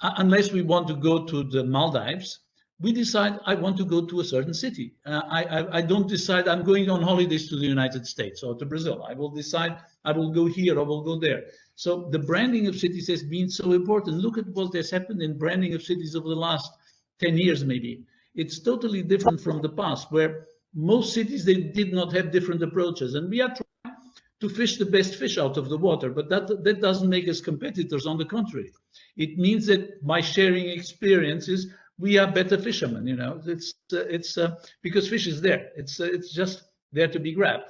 unless we want to go to the Maldives, we decide I want to go to a certain city. I don't decide I'm going on holidays to the United States or to Brazil. I will decide I will go here or will go there. So the branding of cities has been so important. Look at what has happened in branding of cities over the last 10 years, maybe. It's totally different from the past, where most cities, they did not have different approaches. And we are trying to fish the best fish out of the water, but that doesn't make us competitors. On the contrary, it means that by sharing experiences, we are better fishermen. You know, it's because fish is there. It's just there to be grabbed.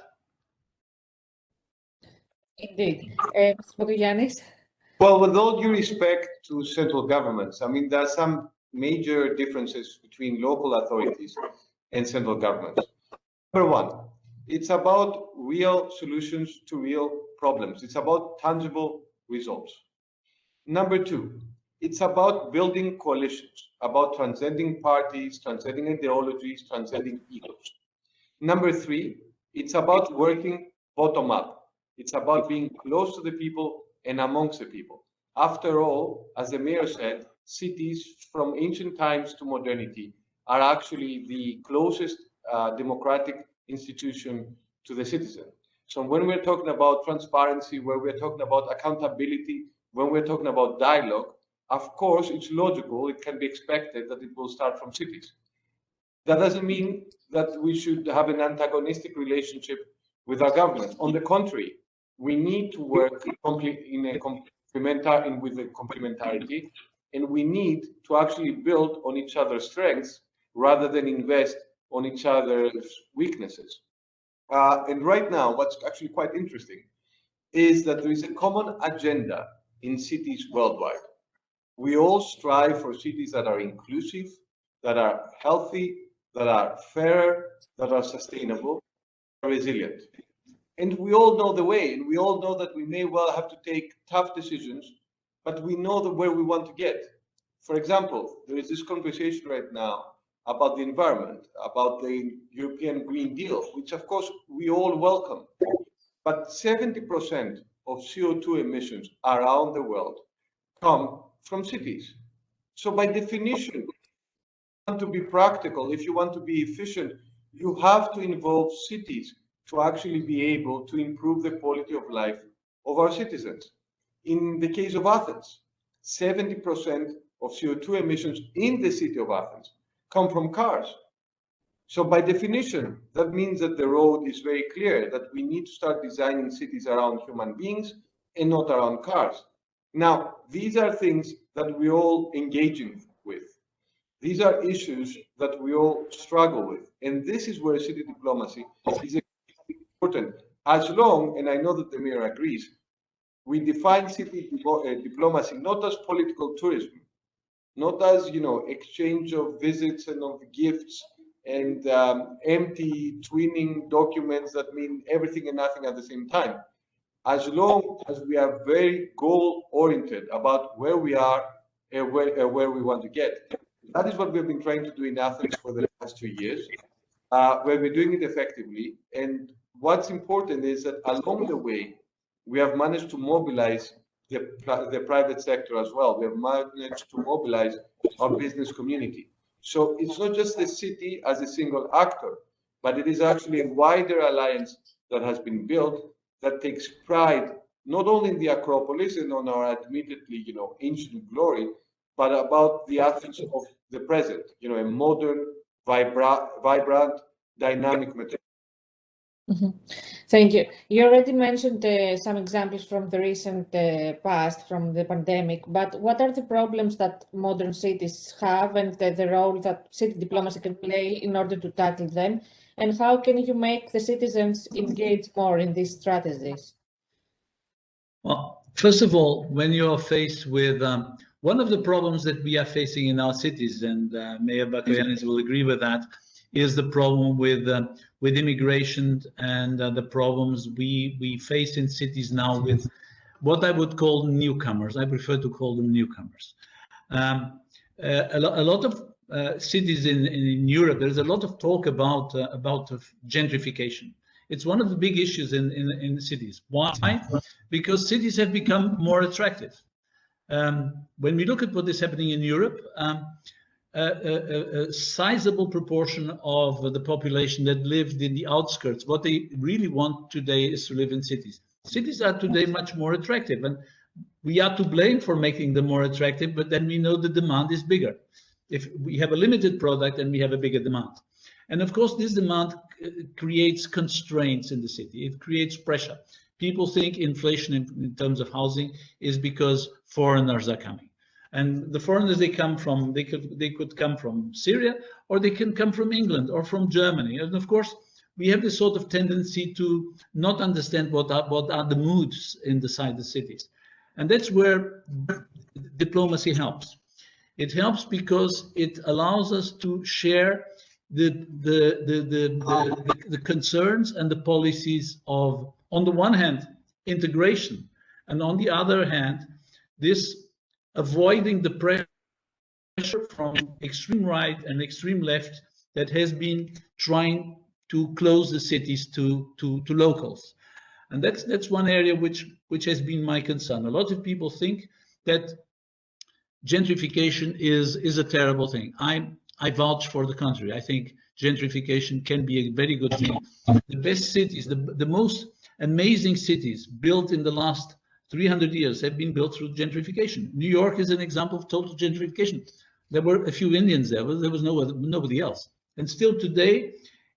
Indeed. Mr. Bakoyannis? Well, with all due respect to central governments, I mean, there are some major differences between local authorities and central governments. Number one, it's about real solutions to real problems. It's about tangible results. Number two, it's about building coalitions, about transcending parties, transcending ideologies, transcending egos. Number three, it's about working bottom up. It's about being close to the people and amongst the people. After all, as the mayor said, cities from ancient times to modernity are actually the closest democratic institution to the citizen. So when we're talking about transparency, when we're talking about accountability, when we're talking about dialogue, of course, it's logical, it can be expected that it will start from cities. That doesn't mean that we should have an antagonistic relationship with our government. On the contrary, we need to work with the complementarity, and we need to actually build on each other's strengths rather than invest on each other's weaknesses. And right now, what's actually quite interesting is that there is a common agenda in cities worldwide. We all strive for cities that are inclusive, that are healthy, that are fair, that are sustainable, resilient. And we all know the way, and we all know that we may well have to take tough decisions, but we know where we want to get. For example, there is this conversation right now about the environment, about the European Green Deal, which of course we all welcome. But 70% of CO2 emissions around the world come from cities. So by definition, if you want to be practical, if you want to be efficient, you have to involve cities to actually be able to improve the quality of life of our citizens. In the case of Athens, 70% of CO2 emissions in the city of Athens come from cars. So by definition, that means that the road is very clear, that we need to start designing cities around human beings and not around cars. Now, these are things that we're all engaging with. These are issues that we all struggle with. And this is where city diplomacy is important. As long, and I know that the mayor agrees, we define city diplomacy not as political tourism, not as, exchange of visits and of gifts and empty twinning documents that mean everything and nothing at the same time. As long as we are very goal-oriented about where we are and where we want to get. That is what we've been trying to do in Athens for the last 2 years. We've been doing it effectively. And what's important is that along the way, we have managed to mobilize the private sector as well. We have managed to mobilize our business community. So it's not just the city as a single actor, but it is actually a wider alliance that has been built that takes pride not only in the Acropolis and on our admittedly, ancient glory, but about the Athens of the present, a modern, vibrant, dynamic metropolis. Thank you. You already mentioned some examples from the recent past, from the pandemic, but what are the problems that modern cities have and the role that city diplomacy can play in order to tackle them? And how can you make the citizens engage more in these strategies? Well, first of all, when you are faced with one of the problems that we are facing in our cities, and Mayor Bakoyannis will agree with that, is the problem with immigration and the problems we face in cities now with what I would call newcomers. I prefer to call them newcomers. A lot of cities in Europe, there's a lot of talk about gentrification. It's one of the big issues in cities. Why? Because cities have become more attractive. When we look at what is happening in Europe, a sizable proportion of the population that lived in the outskirts, what they really want today is to live in cities. Cities are today much more attractive, and we are to blame for making them more attractive, but then we know the demand is bigger. If we have a limited product, and we have a bigger demand. And of course, this demand creates constraints in the city. It creates pressure. People think inflation in terms of housing is because foreigners are coming. And the foreigners they could come from Syria, or they can come from England or from Germany. And of course, we have this sort of tendency to not understand what are the moods inside the cities. And that's where diplomacy helps. It helps because it allows us to share the concerns and the policies of, on the one hand, integration, and on the other hand, this avoiding the pressure from extreme right and extreme left that has been trying to close the cities to locals. And that's one area which has been my concern. A lot of people think that gentrification is a terrible thing. I vouch for the country. I think gentrification can be a very good thing. The best cities, the most amazing cities built in the last 300 years have been built through gentrification. New York is an example of total gentrification. There were a few Indians there, but there was nobody else. And still today,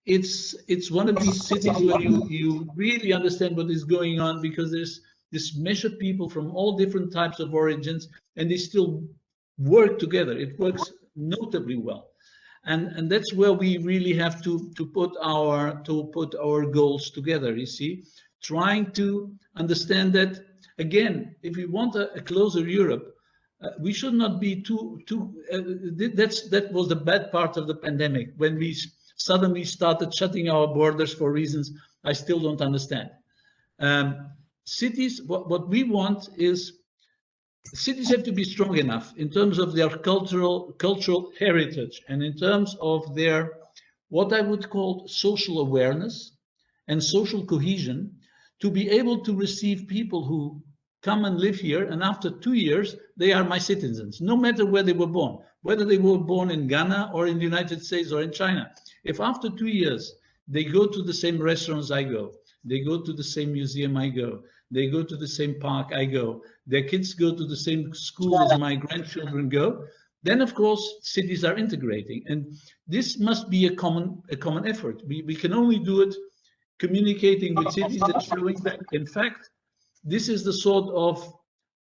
it's one of these cities where you really understand what is going on, because there's this mesh of people from all different types of origins, and they still work together. It works notably well. And that's where we really have to put our goals together, you see, trying to understand that, again, if we want a closer Europe, we should not be that was the bad part of the pandemic, when we suddenly started shutting our borders for reasons I still don't understand. Cities, what we want is, cities have to be strong enough in terms of their cultural heritage, and in terms of their, what I would call, social awareness and social cohesion, to be able to receive people who come and live here, and after 2 years, they are my citizens, no matter where they were born, whether they were born in Ghana or in the United States or in China. If after 2 years, they go to the same restaurants I go, they go to the same museum I go, they go to the same park I go, their kids go to the same school as my grandchildren go, then of course cities are integrating. And this must be a common effort. We can only do it communicating with cities and showing that, in fact, this is the sort of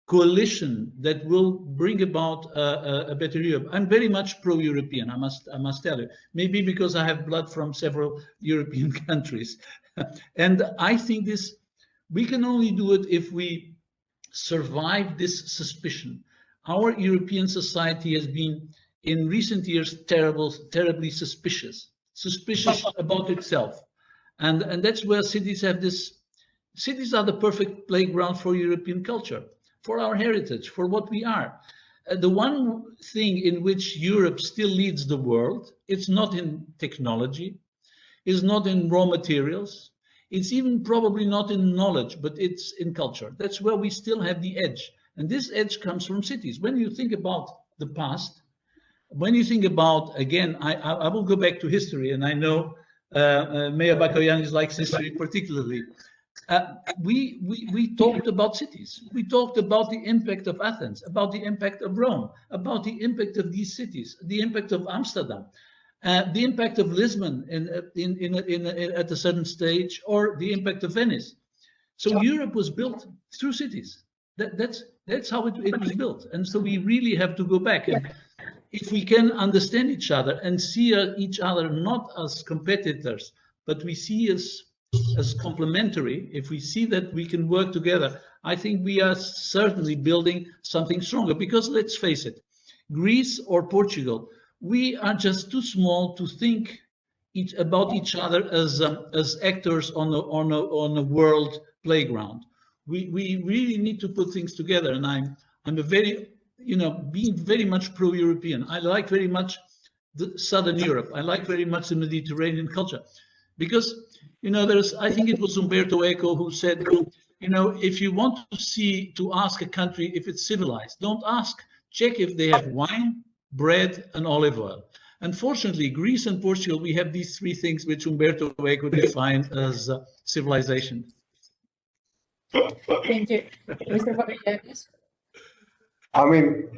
coalition that will bring about a better Europe. I'm very much pro-European, I must tell you. Maybe because I have blood from several European countries. And I think we can only do it if we survive this suspicion. Our European society has been, in recent years, terribly suspicious about itself. And that's where cities have this. Cities are the perfect playground for European culture, for our heritage, for what we are. The one thing in which Europe still leads the world, it's not in technology, it's not in raw materials, it's even probably not in knowledge, but it's in culture. That's where we still have the edge. And this edge comes from cities. When you think about the past, when you think about, again, I will go back to history, and I know Mayor Bakoyannis likes history particularly. We talked about cities. We talked about the impact of Athens, about the impact of Rome, about the impact of these cities, the impact of Amsterdam, the impact of Lisbon at a certain stage, or the impact of Venice. So Europe was built through cities. That's how it was built. And so we really have to go back. And if we can understand each other and see each other not as competitors, but we see as complementary, if we see that we can work together, I think we are certainly building something stronger. Because let's face it, Greece or Portugal, we are just too small to think about each other as actors on a world playground. We really need to put things together. And I'm a very, being very much pro-European. I like very much the Southern Europe. I like very much the Mediterranean culture, because I think it was Umberto Eco who said, if you want to ask a country if it's civilized, don't ask, check if they have wine, bread, and olive oil. Unfortunately, Greece and Portugal, we have these three things which Umberto Eco defined as civilization. Thank you. Mr. Varoufakis? I mean,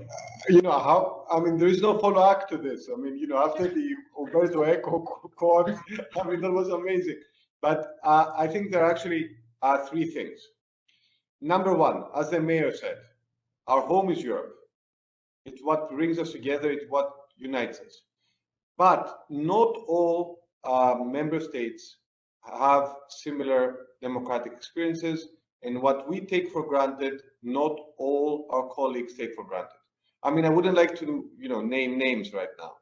there is no follow-up to this. After the Umberto Eco quote, that was amazing. But I think there actually are three things. Number one, as the mayor said, our home is Europe. It's what brings us together. It's what unites us. But not all member states have similar democratic experiences. And what we take for granted, not all our colleagues take for granted. I wouldn't like to, name names right now,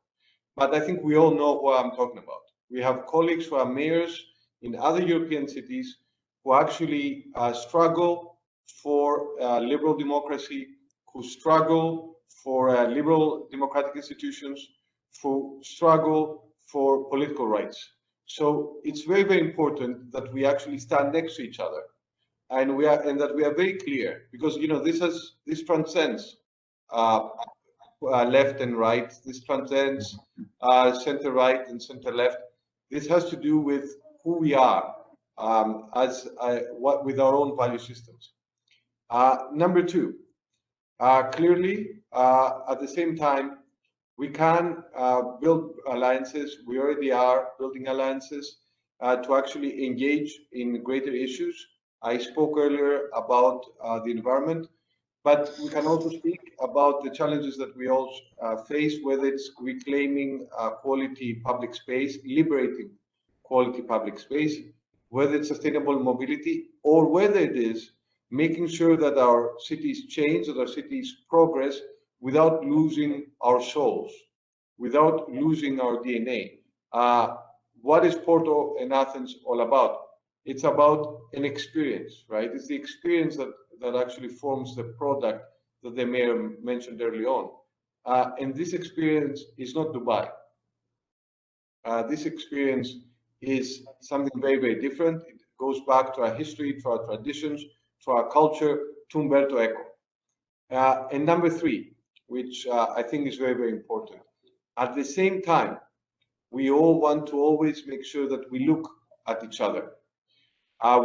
but I think we all know what I'm talking about. We have colleagues who are mayors in other European cities who actually struggle for liberal democracy, who struggle for liberal democratic institutions, who struggle for political rights. So it's very, very important that we actually stand next to each other. And that we are very clear, because this transcends left and right. This transcends center right and center left. This has to do with who we are with our own value systems. Number two, clearly, at the same time, we can build alliances. We already are building alliances to actually engage in greater issues. I spoke earlier about the environment, but we can also speak about the challenges that we all face, whether it's reclaiming quality public space, liberating quality public space, whether it's sustainable mobility, or whether it is making sure that our cities change, that our cities progress without losing our souls, without losing our DNA. What is Porto and Athens all about? It's about an experience, right? It's the experience that actually forms the product that the mayor mentioned early on. And this experience is not Dubai. This experience is something very, very different. It goes back to our history, to our traditions, to our culture, to Umberto Eco. And number three, which I think is very, very important. At the same time, we all want to always make sure that we look at each other.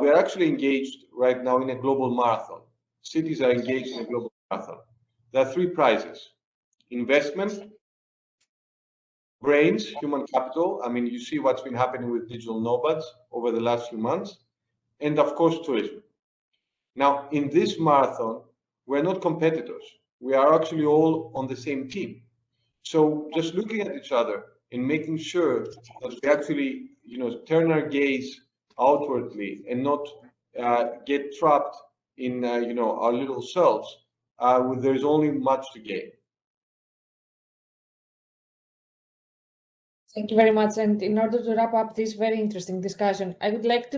We are actually engaged right now in a global marathon. Cities are engaged in a global marathon. There are three prizes: investment, brains, human capital. You see what's been happening with digital nomads over the last few months, and of course, tourism. Now, in this marathon, we're not competitors. We are actually all on the same team. So just looking at each other and making sure that we actually, turn our gaze outwardly and not get trapped in, our little selves, there's only much to gain. Thank you very much. And in order to wrap up this very interesting discussion, I would like to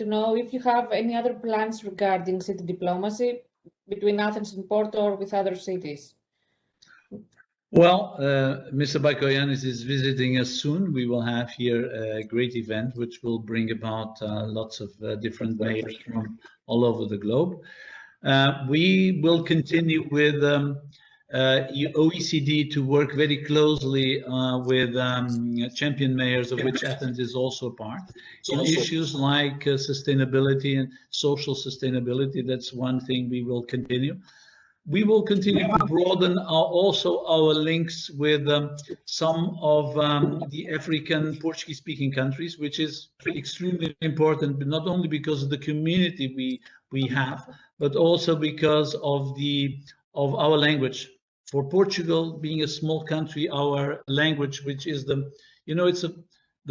know if you have any other plans regarding city diplomacy between Athens and Porto or with other cities. Well, Mr. Bakoyannis is visiting us soon. We will have here a great event which will bring about lots of different mayors from all over the globe. We will continue with OECD to work very closely with champion mayors, of which Athens is also a part, in issues like sustainability and social sustainability. That's one thing we will continue. We will continue to broaden also our links with some of the African Portuguese-speaking countries, which is extremely important, but not only because of the community we have, but also because of our language. For Portugal, being a small country, our language, which is the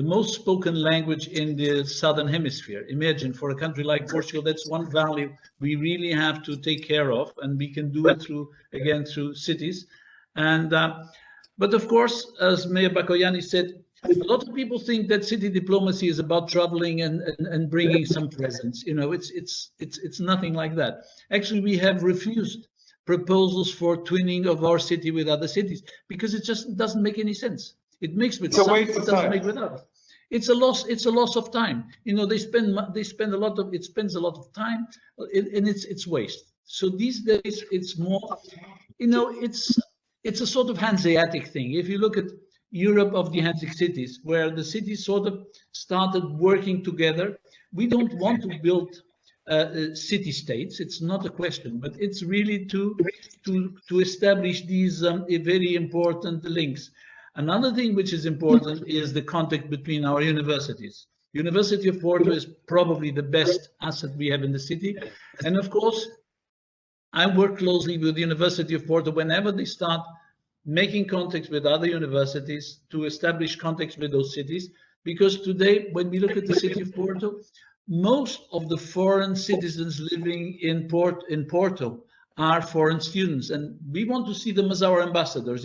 most spoken language in the Southern Hemisphere. Imagine, for a country like Portugal, that's one value we really have to take care of, and we can do it through cities. And but of course, as Mayor Bakoyannis said, a lot of people think that city diplomacy is about traveling and bringing some presents. It's nothing like that. Actually, we have refused proposals for twinning of our city with other cities because it just doesn't make any sense. It makes with some, it doesn't make with others. It's a loss of time. They spend a lot of time, and it's waste. So these days it's more, it's a sort of Hanseatic thing. If you look at Europe of the Hanseatic cities, where the cities sort of started working together, we don't want to build city states. It's not a question, but it's really to establish these very important links. Another thing which is important is the contact between our universities. University of Porto is probably the best asset we have in the city. And of course, I work closely with the University of Porto whenever they start making contacts with other universities to establish contacts with those cities. Because today, when we look at the city of Porto, most of the foreign citizens living in Porto are foreign students, and we want to see them as our ambassadors.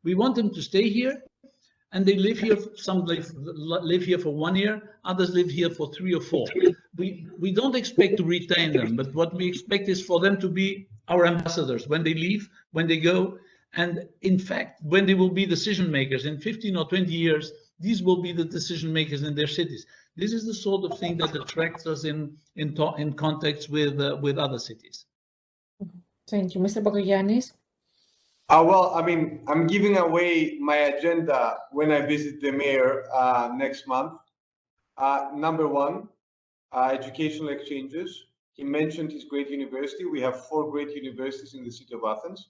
We want them to stay here, and they live here. Some live here for 1 year, others live here for 3 or 4. We don't expect to retain them, but what we expect is for them to be our ambassadors when they leave, when they go, and in fact, when they will be decision makers in 15 or 20 years. These will be the decision makers in their cities. This is the sort of thing that attracts us in contacts with other cities. Thank you. Mr. Bakoyannis? Well, I'm giving away my agenda when I visit the mayor next month. Number one, educational exchanges. He mentioned his great university. We have 4 great universities in the city of Athens.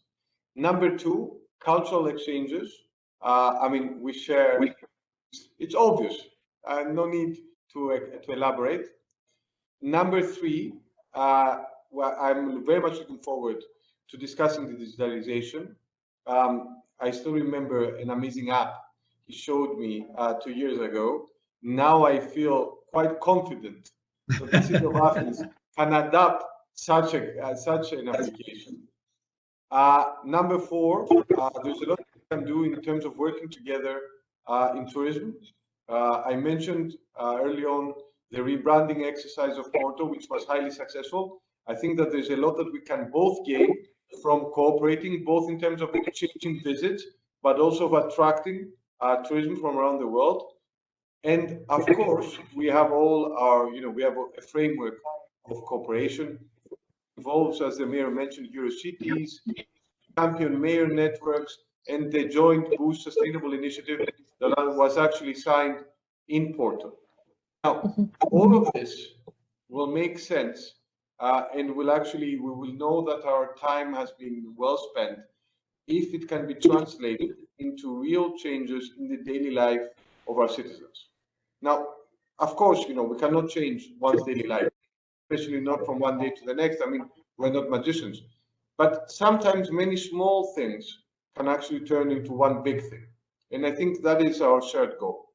Number 2, cultural exchanges. We share, it's obvious, no need to elaborate. Number 3, I'm very much looking forward to discussing the digitalization. I still remember an amazing app he showed me 2 years ago. Now I feel quite confident that the city of Athens can adapt such an application. Number 4, there's a lot we can do in terms of working together in tourism. I mentioned early on the rebranding exercise of Porto, which was highly successful. I think that there's a lot that we can both gain from cooperating, both in terms of exchanging visits, but also of attracting tourism from around the world. And of course, we have all our, we have a framework of cooperation. Involves, as the mayor mentioned, Eurocities, champion mayor networks, and the joint Boost Sustainable Initiative that was actually signed in Porto. Now, all of this will make sense, and we will know that our time has been well spent if it can be translated into real changes in the daily life of our citizens. Now, of course, we cannot change one's daily life, especially not from one day to the next. We're not magicians. But sometimes many small things can actually turn into one big thing. And I think that is our shared goal.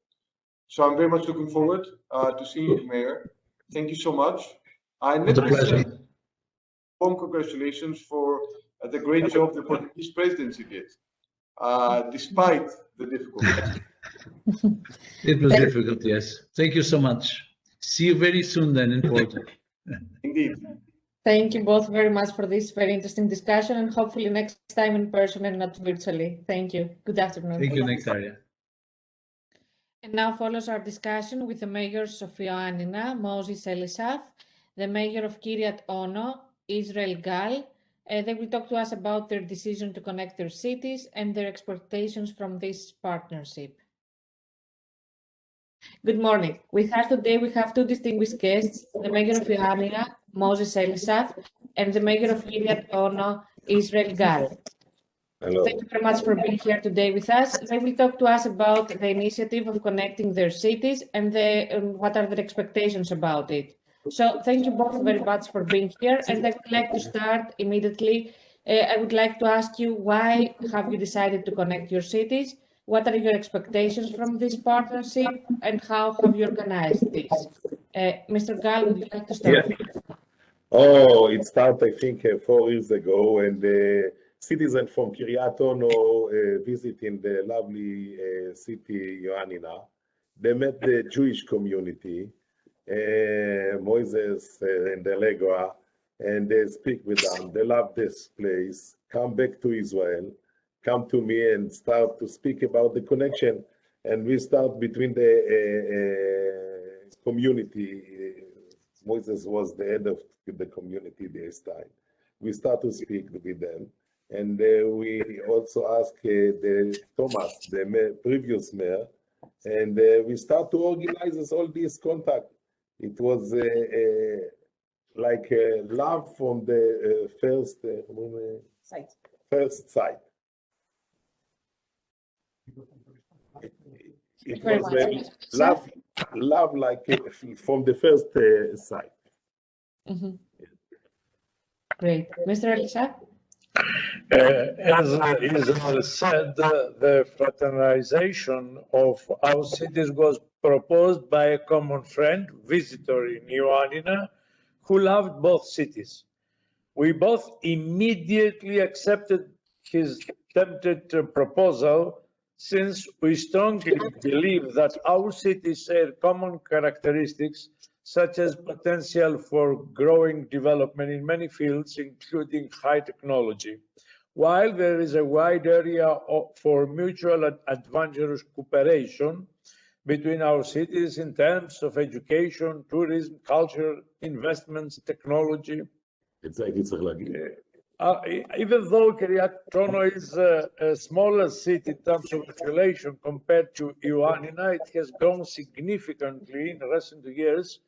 So I'm very much looking forward to seeing you, Mayor. Thank you so much. And It's a let me say, pleasure. warm congratulations for the great job the Portuguese presidency did, despite the difficulties. It was difficult, yes. Thank you so much. See you very soon then in Porto. Indeed. Thank you both very much for this very interesting discussion, and hopefully next time in person and not virtually. Thank you. Good afternoon. Thank you, Nectaria. And now follows our discussion with the mayors of Ioannina, Moses Elisaf, the mayor of Kiryat Ono, Israel Gal. They will talk to us about their decision to connect their cities and their expectations from this partnership. Good morning. With us today, we have two distinguished guests, the mayor of Ioannina, Moses Elisaf, and the mayor of Kiryat Ono, Israel Gal. Hello. Thank you very much for being here today with us. They will talk to us about the initiative of connecting their cities and what are their expectations about it. So thank you both very much for being here. And I would like to start immediately. I would like to ask you, why have you decided to connect your cities? What are your expectations from this partnership, and how have you organized this? Mr. Gal, would you like to start? Yeah. Oh, it started, I think, 4 years ago, and citizens from Kiryat Ono visiting the lovely city, Ioannina. They met the Jewish community, Moses and Allegra, and they speak with them. They love this place, come back to Israel, come to me and start to speak about the connection. And we start between the community. Moses was the head of the community this time. We start to speak with them. And we also ask the Thomas, the previous mayor, and we start to organize all this contact. It was like love from the first sight. It was love like from the first sight. Mm-hmm. Great. Mr. Elisaf? As Israel said, the fraternization of our cities was proposed by a common friend, visitor in Ioannina, who loved both cities. We both immediately accepted his tempted proposal, since we strongly believe that our cities share common characteristics, such as potential for growing development in many fields, including high technology, while there is a wide area for mutual advantageous cooperation between our cities in terms of education, tourism, culture, investments, technology. Even though Kiryat Ono is a smaller city in terms of population compared to Ioannina, it has grown significantly in recent years,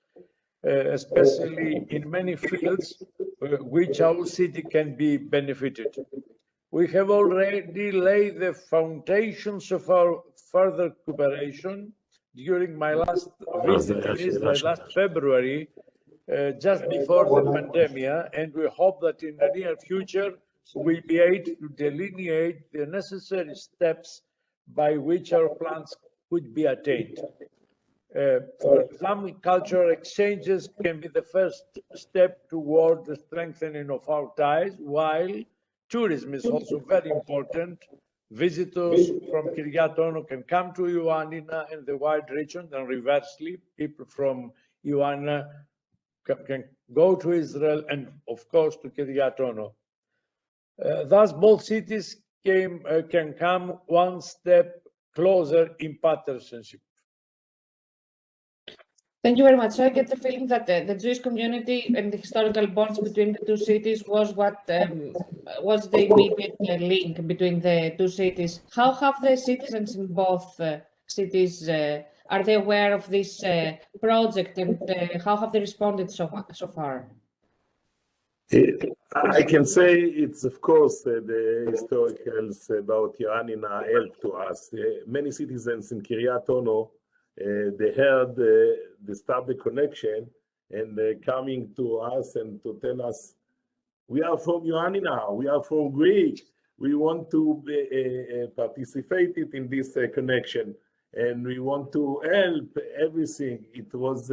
especially in many fields which our city can be benefited. We have already laid the foundations of our further cooperation. During my last visit in Israel last February, just before the pandemic, and we hope that in the near future we'll be able to delineate the necessary steps by which our plans could be attained. For example, cultural exchanges can be the first step toward the strengthening of our ties, while tourism is also very important. Visitors from Kiryat Ono can come to Ioannina and the wide region, and reversely, people from Ioannina can go to Israel and, of course, to Kiryat Ono. Thus, both cities can come one step closer in partnership. Thank you very much. So I get the feeling that the Jewish community and the historical bonds between the two cities was what was the immediate link between the two cities. How have the citizens in both cities, are they aware of this project, and how have they responded so far? I can say it's, of course, the historicals about Ioannina helped to us. Many citizens in Kiryat Ono, they heard they start the connection, and coming to us and to tell us We are from Ioannina. We are from Greek. We want to participate in this connection, and we want to help everything. It was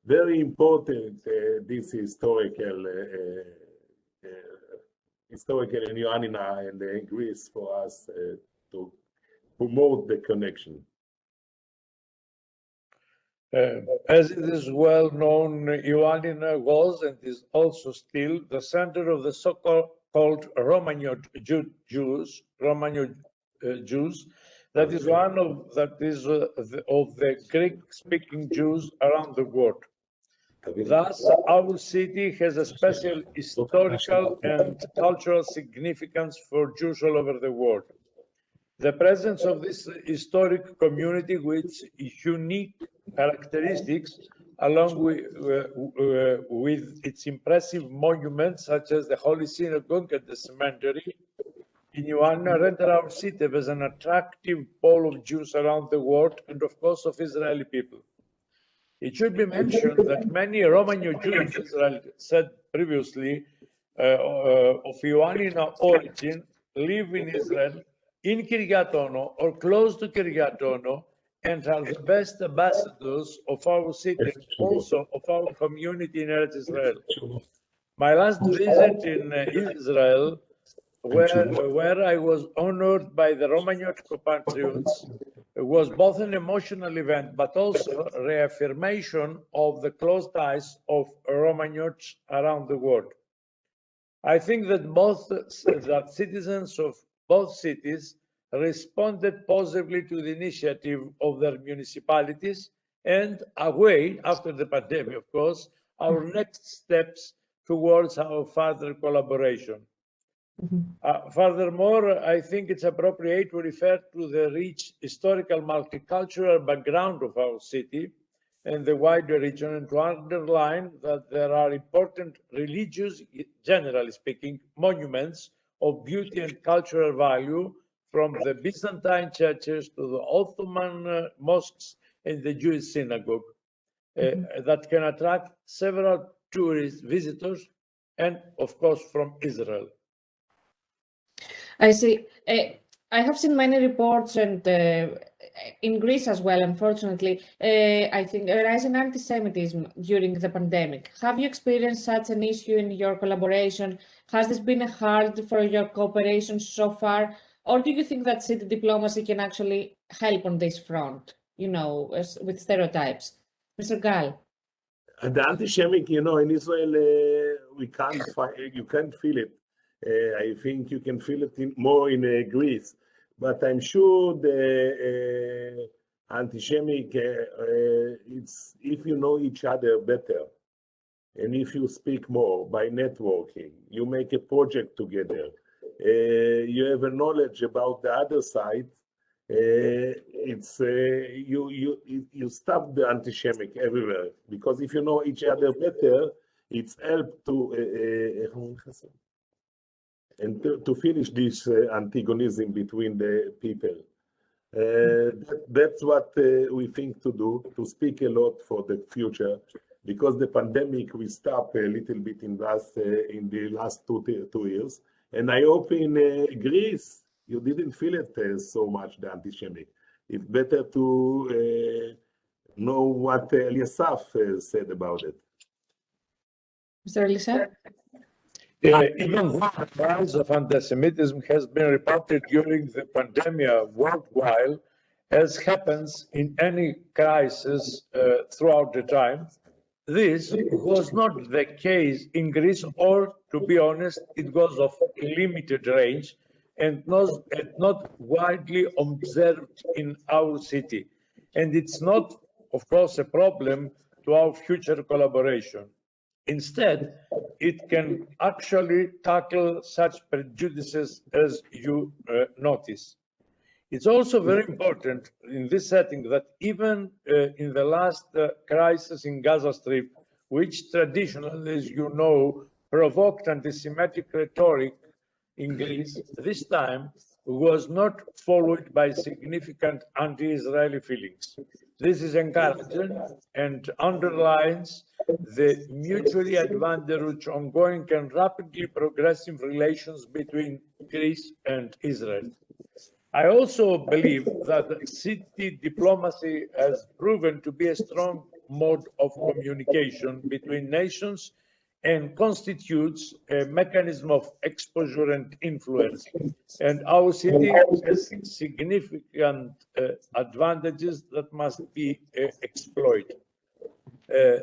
very important, this historical in Ioannina and Greece for us to promote the connection. As it is well known, Ioannina was and is also still the center of the so-called Romanian Jews. That is one of the Greek-speaking Jews around the world. Thus, our city has a special historical and cultural significance for Jews all over the world. The presence of this historic community with unique characteristics, along with its impressive monuments such as the Holy Synagogue and the cemetery in Ioannina, render our city as an attractive pole of Jews around the world and of course of Israeli people. It should be mentioned that many Romanian Jews, Israel said previously, of Ioannina origin live in Israel, in Kiryat Ono or close to Kiryat Ono, and are the best ambassadors of our city, also of our community in Eretz Israel. My last visit in Israel, where I was honored by the Romanian compatriots, was both an emotional event, but also a reaffirmation of the close ties of Romanians around the world. I think that citizens of both cities responded positively to the initiative of their municipalities and away, after the pandemic, of course, our next steps towards our further collaboration. Furthermore, I think it's appropriate to refer to the rich historical multicultural background of our city and the wider region, and to underline that there are important religious, generally speaking, monuments of beauty and cultural value, from the Byzantine churches to the Ottoman mosques and the Jewish synagogue, that can attract several tourist visitors, and of course from Israel. I see. I have seen many reports, and in Greece as well, unfortunately, I think a rise in anti-Semitism during the pandemic. Have you experienced such an issue in your collaboration? Has this been hard for your cooperation so far? Or do you think that city diplomacy can actually help on this front, with stereotypes? Mr. Gal. The anti-Semitic, in Israel, you can't feel it. I think you can feel it more in Greece, but I'm sure the anti-Semitic, it's if you know each other better, and if you speak more by networking, you make a project together, you have a knowledge about the other side. It's you stop the anti-Semitic everywhere, because if you know each other better, it's help to and to finish this antagonism between the people. That's what we think to do, to speak a lot for the future, because the pandemic we stopped a little bit in the last two years, and I hope in Greece you didn't feel it so much, the anti-Semitic. It's better to know what Eliasaf said about it. Mr. Elisa? Even though the rise of anti-Semitism has been reported during the pandemic worldwide, as happens in any crisis throughout the time, this was not the case in Greece, or to be honest, it was of limited range and not widely observed in our city. And it's not, of course, a problem to our future collaboration. Instead, it can actually tackle such prejudices as you notice. It's also very important in this setting that even in the last crisis in Gaza Strip, which traditionally, as you know, provoked anti-Semitic rhetoric in Greece, this time was not followed by significant anti-Israeli feelings. This is encouraging and underlines the mutually advantageous ongoing and rapidly progressive relations between Greece and Israel. I also believe that city diplomacy has proven to be a strong mode of communication between nations and constitutes a mechanism of exposure and influence. And our city has significant advantages that must be exploited.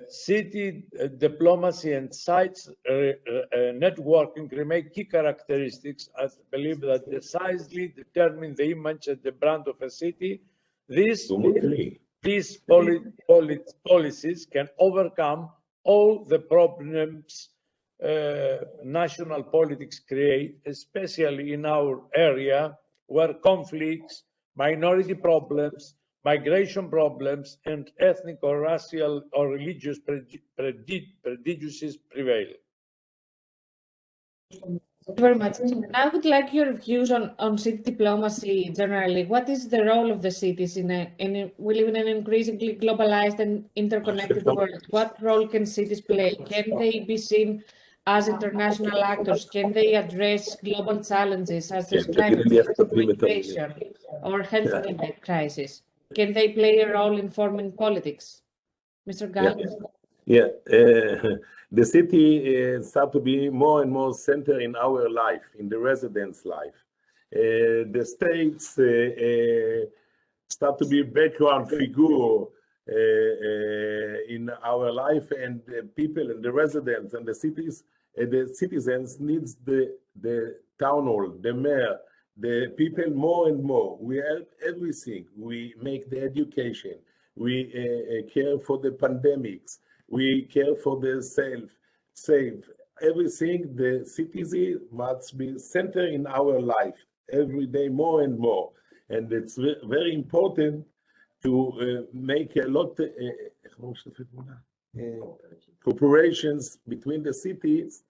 City diplomacy and sites networking remain key characteristics. I believe that decisively determine the image and the brand of a city. These policies can overcome all the problems national politics create, especially in our area where conflicts, minority problems, migration problems, and ethnic or racial or religious prejudices prevail. Thank you very much. I would like your views on city diplomacy generally. What is the role of the cities we live in an increasingly globalized and interconnected world? What role can cities play? Can they be seen as international actors? Can they address global challenges such as climate change, migration, or health crisis? Can they play a role in forming politics? Mr. Gal? Yeah, the city start to be more and more center in our life, in the residents' life. The states start to be background figure in our life, and the people and the residents and the cities, the citizens needs the town hall, the mayor, the people more and more. We help everything. We make the education. We care for the pandemics. We care for the save everything. The citizen must be center in our life every day more and more. And it's very important to make a lot cooperations between the cities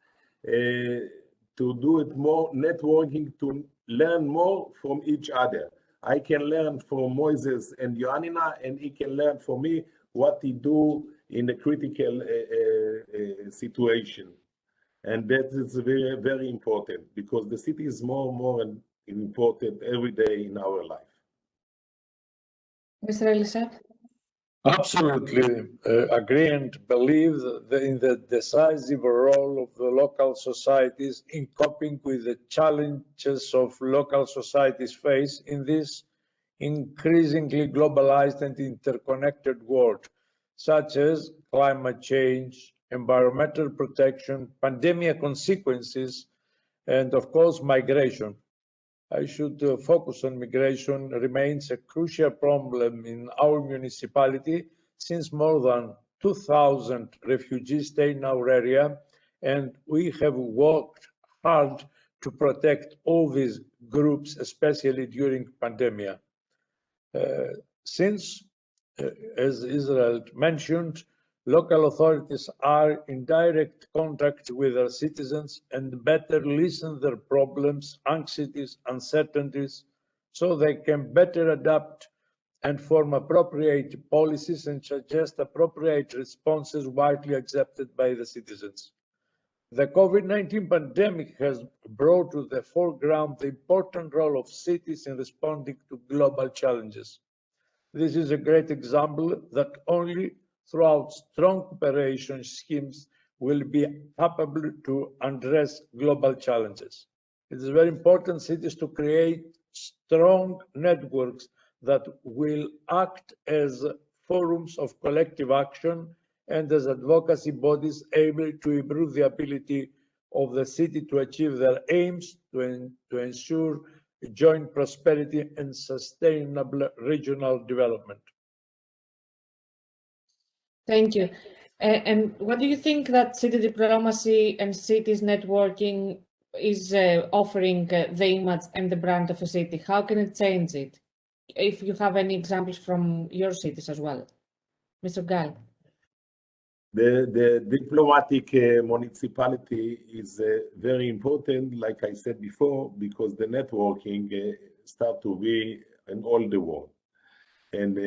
to do it more networking, to learn more from each other. I can learn from Moses and Ioannina, and he can learn from me what he do in a critical situation. And that is very, very important because the city is more and more important every day in our life. Mr. Elisab? Absolutely agree and believe in the decisive role of the local societies in coping with the challenges of local societies face in this increasingly globalized and interconnected world, such as climate change, environmental protection, pandemic consequences, and of course, migration. I should focus on migration remains a crucial problem in our municipality since more than 2,000 refugees stay in our area, and we have worked hard to protect all these groups, especially during pandemic. Since, as Israel mentioned, local authorities are in direct contact with their citizens and better listen their problems, anxieties, uncertainties, so they can better adapt and form appropriate policies and suggest appropriate responses widely accepted by the citizens. The COVID-19 pandemic has brought to the foreground the important role of cities in responding to global challenges. This is a great example that only throughout strong cooperation schemes will be capable to address global challenges. It is very important cities to create strong networks that will act as forums of collective action and as advocacy bodies able to improve the ability of the city to achieve their aims to ensure joint prosperity and sustainable regional development. Thank you. And what do you think that city diplomacy and cities networking is offering the image and the brand of a city? How can it change it? If you have any examples from your cities as well. Mr. Gal. The diplomatic municipality is very important, like I said before, because the networking start to be in all the world. And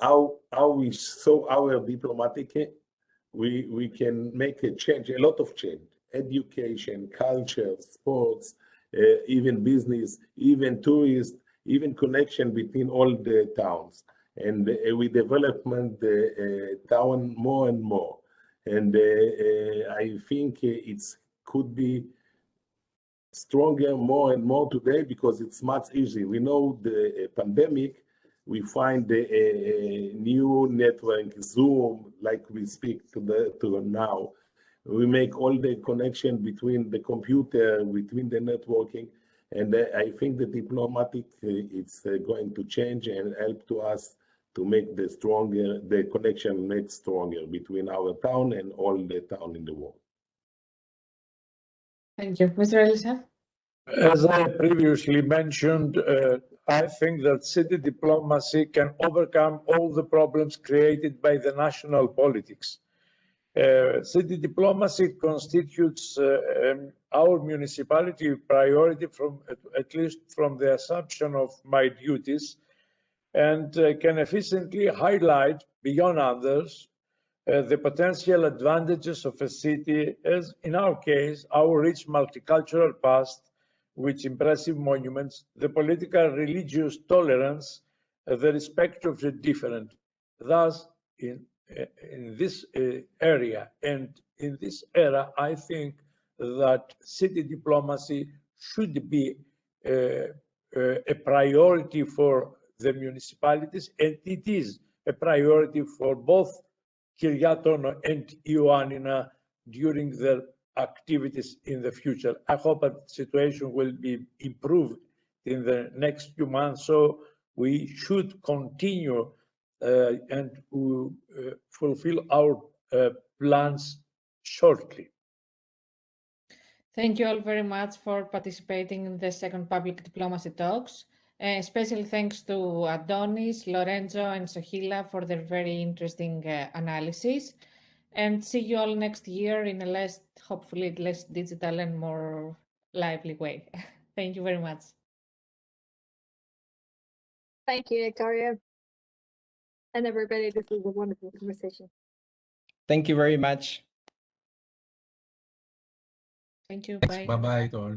how we saw our diplomatic we can make a change, a lot of change. Education, culture, sports, even business, even tourists, even connection between all the towns. And we development the town more and more. And I think it could be stronger more and more today because it's much easier. We know the pandemic, we find a new network, Zoom, like we speak to now. We make all the connection between the computer, between the networking, and I think the diplomatic it's going to change and help to us to make the connection make stronger between our town and all the town in the world. Thank you. Mr. Elisa? As I previously mentioned, I think that city diplomacy can overcome all the problems created by the national politics. City diplomacy constitutes our municipality priority at least from the assumption of my duties, and can efficiently highlight beyond others the potential advantages of a city, as in our case, our rich multicultural past, with impressive monuments, the political religious tolerance, the respect of the different. Thus, in this area and in this era, I think that city diplomacy should be a priority for the municipalities, and it is a priority for both Kyriaton and Ioannina during their activities in the future. I hope that the situation will be improved in the next few months, so we should continue and fulfill our plans shortly. Thank you all very much for participating in the second public diplomacy talks. Special thanks to Adonis, Lorenzo, and Sohila for their very interesting analysis. And see you all next year in a hopefully less digital and more lively way. Thank you very much. Thank you, Victoria. And everybody, this was a wonderful conversation. Thank you very much. Thank you. Thanks. Bye. Bye-bye to all.